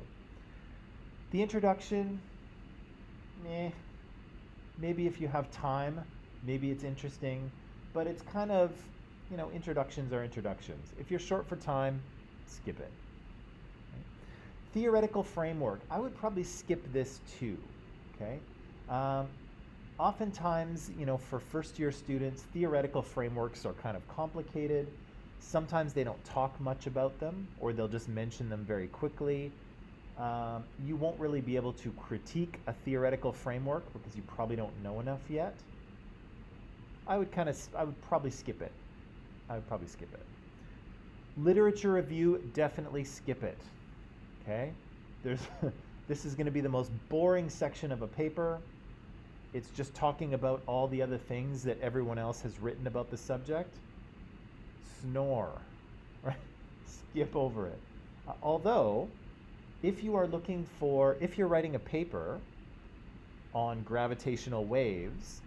The introduction, maybe if you have time, maybe it's interesting, but it's kind of, introductions are introductions. If you're short for time, skip it. Right? Theoretical framework, I would probably skip this too, okay? Oftentimes, for first-year students, theoretical frameworks are kind of complicated. Sometimes they don't talk much about them, or they'll just mention them very quickly. You won't really be able to critique a theoretical framework because you probably don't know enough yet. I would probably skip it. Literature review, definitely skip it. Okay? This is going to be the most boring section of a paper. It's just talking about all the other things that everyone else has written about the subject. Snore, right? Skip over it. Although, if you're writing a paper on gravitational waves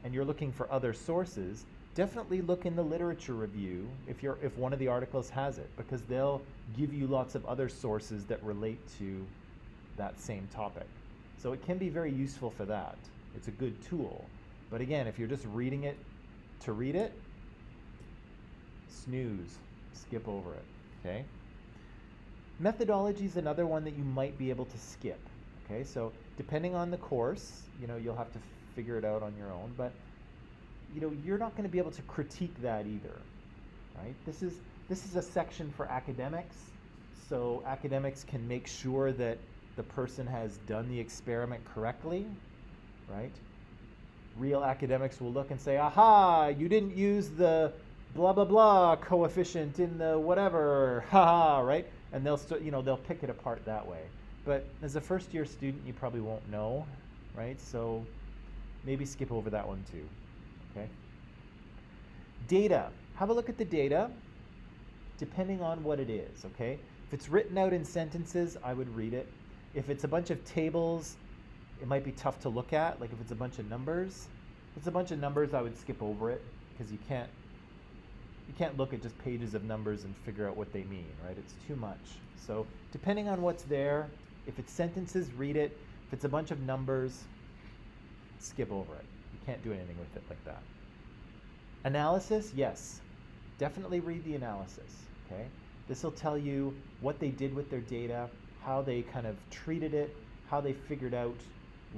and you're looking for other sources, definitely look in the literature review if one of the articles has it, because they'll give you lots of other sources that relate to that same topic. So it can be very useful for that. It's a good tool. But again, if you're just reading it to read it, snooze, skip over it, okay? Methodology is another one that you might be able to skip, okay? So depending on the course, you'll have to figure it out on your own, but you're not going to be able to critique that either, right? This is a section for academics, so academics can make sure that the person has done the experiment correctly, right? Real academics will look and say, aha, you didn't use the blah blah blah coefficient in the whatever, haha, right? And they'll pick it apart that way. But as a first year student, you probably won't know, right? So maybe skip over that one too, okay? Data, have a look at the data, depending on what it is, okay? If it's written out in sentences, I would read it. If it's a bunch of tables, it might be tough to look at, like if it's a bunch of numbers. If it's a bunch of numbers, I would skip over it, because you can't look at just pages of numbers and figure out what they mean, right? It's too much. So depending on what's there, if it's sentences, read it. If it's a bunch of numbers, skip over it. You can't do anything with it like that. Analysis, yes. Definitely read the analysis, okay? This will tell you what they did with their data, how they kind of treated it, how they figured out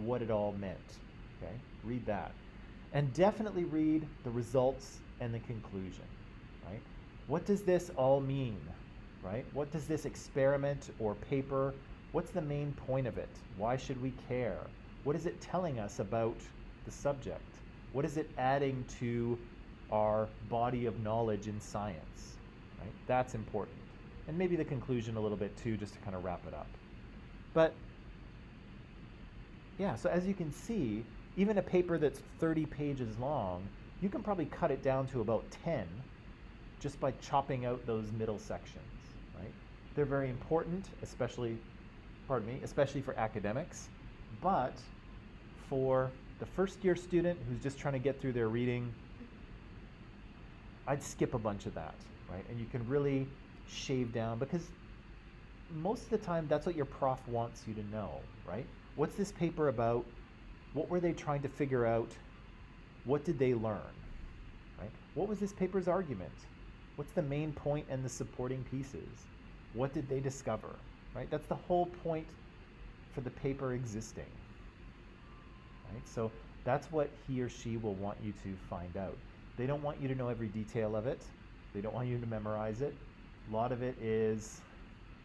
what it all meant, okay? Read that. And definitely read the results and the conclusion, right? What does this all mean, right? What does this experiment or paper, what's the main point of it? Why should we care? What is it telling us about the subject? What is it adding to our body of knowledge in science? Right? That's important. And maybe the conclusion a little bit too, just to kind of wrap it up. But yeah, so as you can see, even a paper that's 30 pages long, you can probably cut it down to about 10 just by chopping out those middle sections, right? They're very important, especially for academics, but for the first year student who's just trying to get through their reading, I'd skip a bunch of that, right? And you can really shave down, because most of the time that's what your prof wants you to know, right? What's this paper about? What were they trying to figure out? What did they learn, right? What was this paper's argument? What's the main point and the supporting pieces? What did they discover, right? That's the whole point for the paper existing, right? So that's what he or she will want you to find out. They don't want you to know every detail of it. They don't want you to memorize it. A lot of it is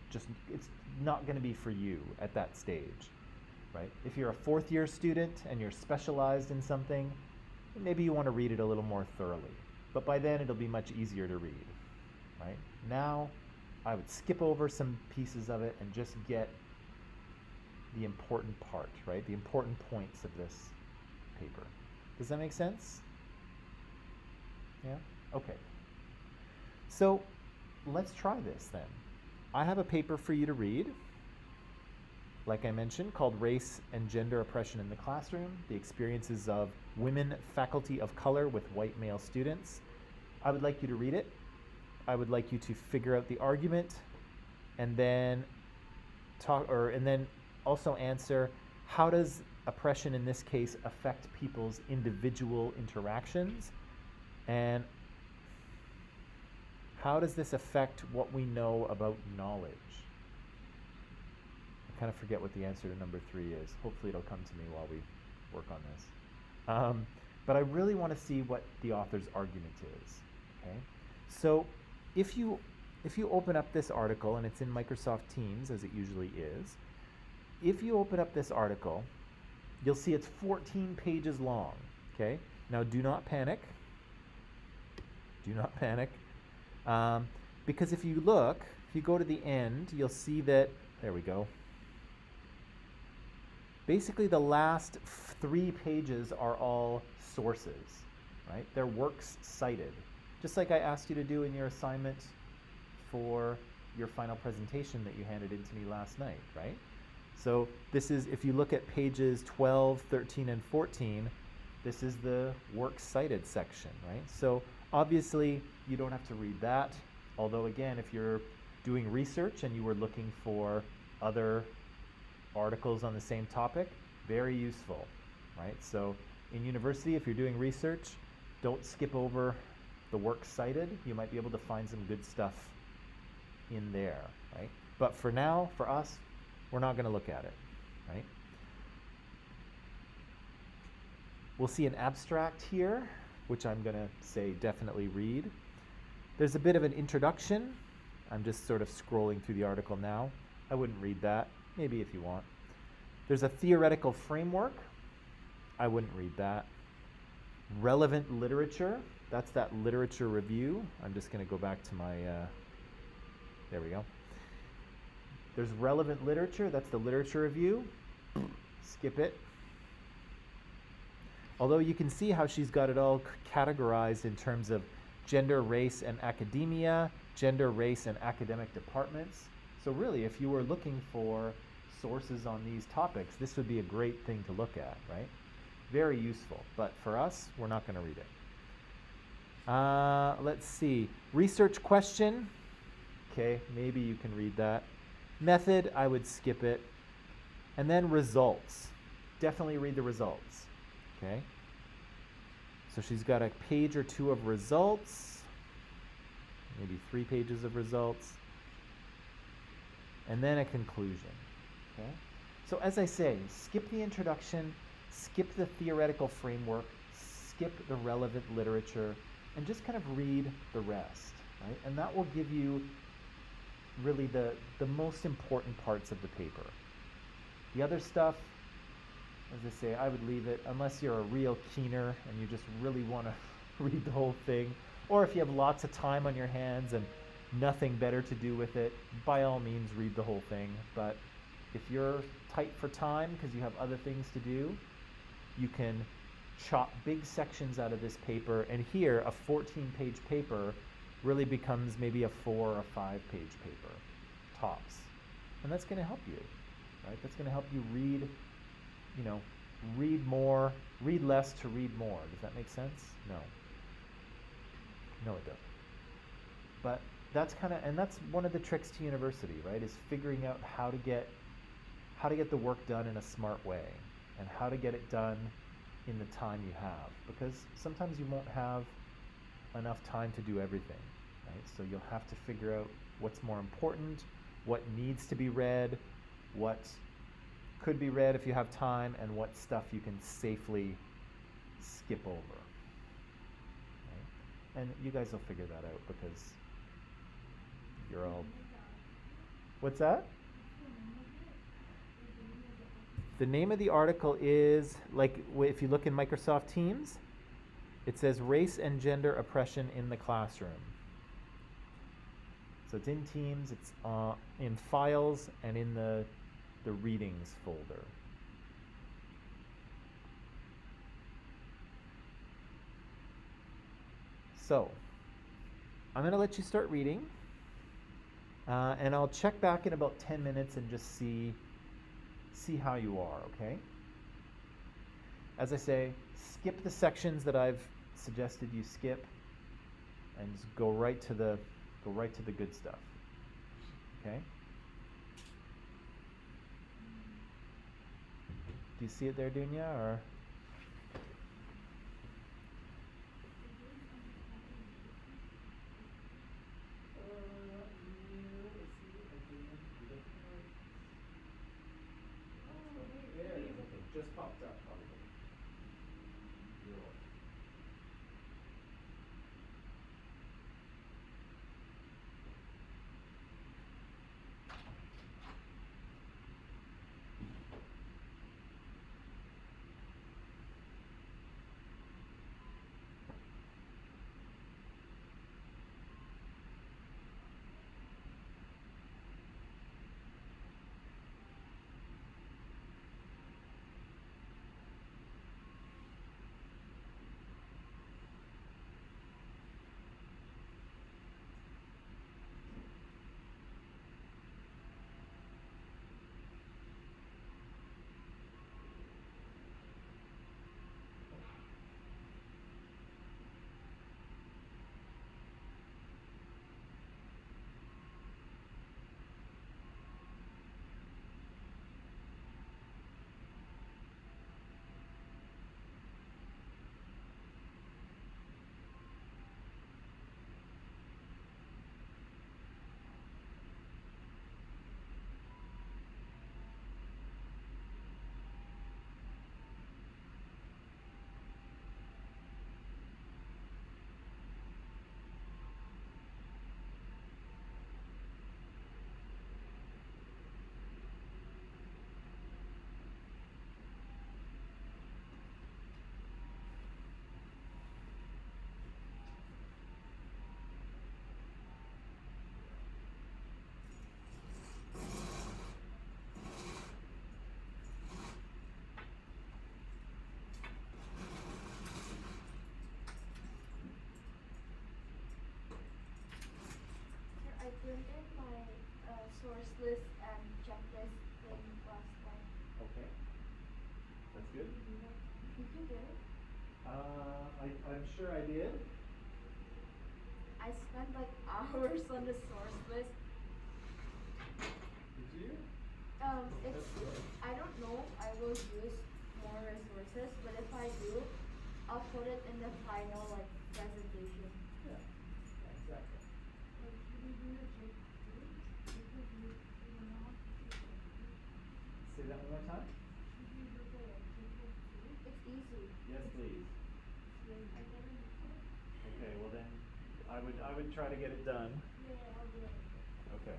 just, it's not going to be for you at that stage, right? If you're a fourth year student and you're specialized in something, maybe you want to read it a little more thoroughly. But by then it'll be much easier to read, right? Now, I would skip over some pieces of it and just get the important part, right? The important points of this paper. Does that make sense? Yeah? Okay. So let's try this then. I have a paper for you to read, like I mentioned, called Race and Gender Oppression in the Classroom, the Experiences of Women Faculty of Color with White Male Students. I would like you to read it. I would like you to figure out the argument and then also answer, how does oppression in this case affect people's individual interactions, and how does this affect what we know about knowledge? I kind of forget what the answer to number 3 is. Hopefully it'll come to me while we work on this. But I really want to see what the author's argument is. Okay, so if you open up this article, and it's in Microsoft Teams as it usually is, if you open up this article, you'll see it's 14 pages long. Okay, now do not panic. Do not panic. Because if you go to the end, you'll see that, there we go. Basically, the last 3 pages are all sources, right? They're works cited. Just like I asked you to do in your assignment for your final presentation that you handed in to me last night, right? So this is, if you look at pages 12, 13, and 14, this is the works cited section, right? So obviously, you don't have to read that. Although again, if you're doing research and you were looking for other articles on the same topic, very useful, right? So in university, if you're doing research, don't skip over the works cited. You might be able to find some good stuff in there, right? But for now, for us, we're not going to look at it, right? We'll see an abstract here, which I'm going to say definitely read. There's a bit of an introduction. I'm just sort of scrolling through the article now. I wouldn't read that, maybe if you want. There's a theoretical framework. I wouldn't read that. Relevant literature. That's that literature review. I'm just going to go back to my, there we go. There's relevant literature. That's the literature review. Skip it. Although you can see how she's got it all categorized in terms of gender, race, and academia, gender, race, and academic departments. So really, if you were looking for sources on these topics, this would be a great thing to look at, right? Very useful. But for us, we're not going to read it. Let's see. Research question. Okay, maybe you can read that. Method, I would skip it. And then results. Definitely read the results. Okay. So she's got a page or 2 of results. Maybe 3 pages of results. And then a conclusion. Okay. So as I say, skip the introduction, skip the theoretical framework, skip the relevant literature, and just kind of read the rest, right? And that will give you really the most important parts of the paper. The other stuff, as I say, I would leave it unless you're a real keener and you just really want to read the whole thing, or if you have lots of time on your hands and nothing better to do with it, by all means read the whole thing. But if you're tight for time because you have other things to do, you can chop big sections out of this paper, and here a 14-page paper really becomes maybe a 4 or 5-page paper, tops. And that's going to help you, right? That's going to help you read, read more, read less to read more. Does that make sense? No. No, it doesn't. But that's and that's one of the tricks to university, right? Is figuring out how to get the work done in a smart way, and how to get it done in the time you have, because sometimes you won't have enough time to do everything, right? So you'll have to figure out what's more important, what needs to be read, what could be read if you have time, and what stuff you can safely skip over. Right? And you guys will figure that out because you're all... What's that? The name of the article is, like if you look in Microsoft Teams, it says Race and Gender Oppression in the Classroom. So it's in Teams, it's in Files, and in the Readings folder. So, I'm going to let you start reading, and I'll check back in about 10 minutes and just see how you are, okay? As I say, skip the sections that I've suggested you skip, and just go right to the good stuff. Okay? Do you see it there, Dunya, or? Just popped up, probably. I printed my source list and checklist thing last time. Okay. That's good. Did you get it? I'm sure I did. I spent like hours on the source list. Did you? It's, good. I don't know if I will use more resources, but if I do, I'll put it in the final like presentation. Yeah. Yeah, exactly. Say that one more time. It's easy. Yes, please. Okay, well then, I would try to get it done. Okay.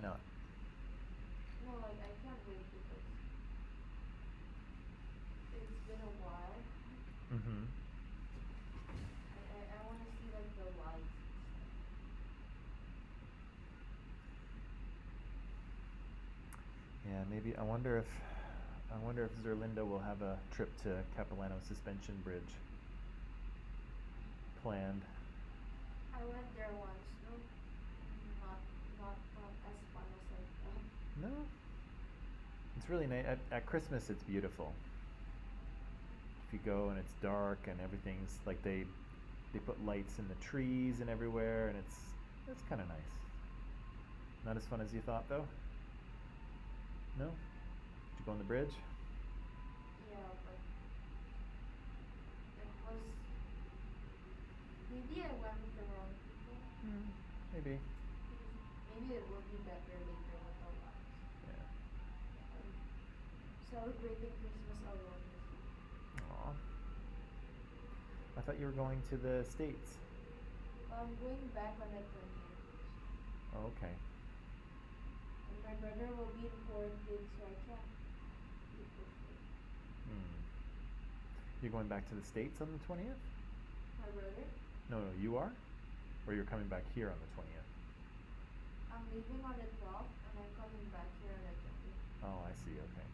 not? No, like I can't wait because it's been a while. Mm-hmm. I want to see like the lights and stuff. Yeah, maybe. I wonder if Zerlinda will have a trip to Capilano Suspension Bridge planned. I went there once, no, not as fun as I thought. No, it's really nice. At Christmas, it's beautiful. If you go and it's dark and everything's like they put lights in the trees and everywhere, and it's kind of nice. Not as fun as you thought, though. No? Did you go on the bridge? Yeah, but it was maybe I went with the wrong people. Maybe. Because maybe it will be better later with the lights. Yeah. I'm celebrating Christmas alone this year. Aw. I thought you were going to the States. I'm going back on the 20th. Oh, okay. And my brother will be in quarantine, so I can't eat with him. Hmm. You're going back to the States on the 20th? My brother? No, you are? Or you're coming back here on the 20th? I'm leaving on the 12th and I'm coming back here on the 20th. Oh, I see, okay.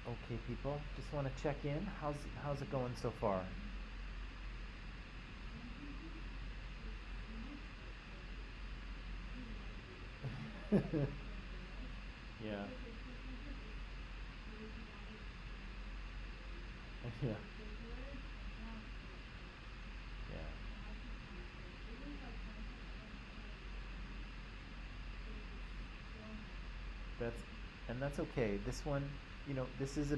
Okay, people, just want to check in. How's it going so far? Yeah. Yeah. Yeah. That's that's okay. This one, this is a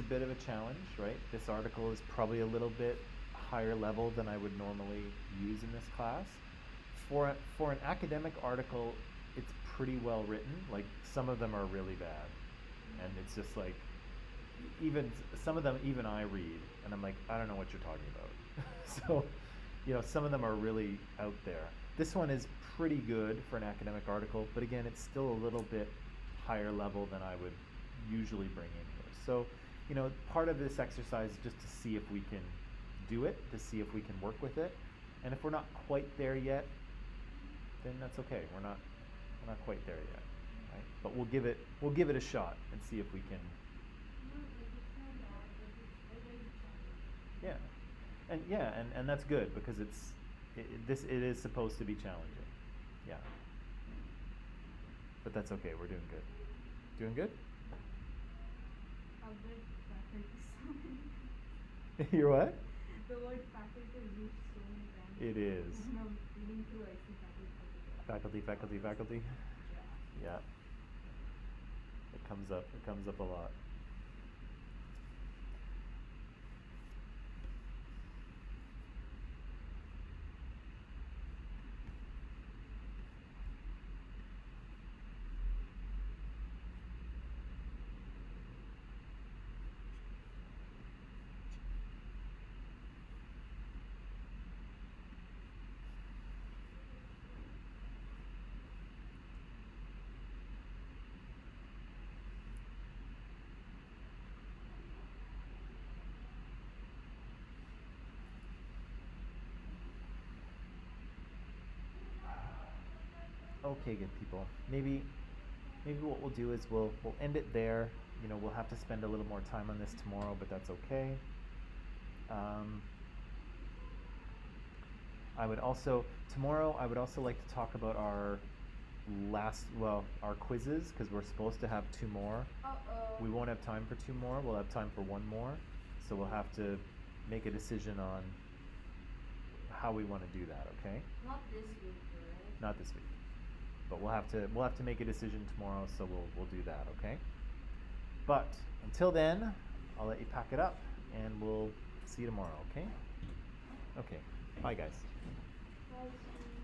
bit of a challenge, right? This article is probably a little bit higher level than I would normally use in this class. For an academic article, it's pretty well written. Like some of them are really bad, and it's just like even some of them even I read, and I'm like, I don't know what you're talking about. So, some of them are really out there. This one is pretty good for an academic article, but again, it's still a little bit higher level than I would usually bring in here. So, part of this exercise is just to see if we can do it, to see if we can work with it. And if we're not quite there yet, then that's okay. We're not quite there yet, right? But we'll give it a shot and see if we can. Yeah, and that's good because it is supposed to be challenging. Yeah. But that's okay. We're doing good. Doing good? How good faculty so many times. You're what? The word faculty is used so many times. It is. When I'm reading through, I see faculty. Faculty, faculty, faculty. Yeah. Yeah. It comes up. It comes up a lot. Okay, good people. Maybe what we'll do is we'll end it there. You know, we'll have to spend a little more time on this tomorrow, but that's okay. I would also tomorrow I would also like to talk about our our quizzes, because we're supposed to have 2 more. Uh-oh. We won't have time for 2 more. We'll have time for 1 more. So we'll have to make a decision on how we want to do that, okay? Not this week, right? Not this week. But we'll have to make a decision tomorrow, so we'll do that, okay? But until then, I'll let you pack it up and we'll see you tomorrow, okay? Okay. Bye guys. Bye, sweetie.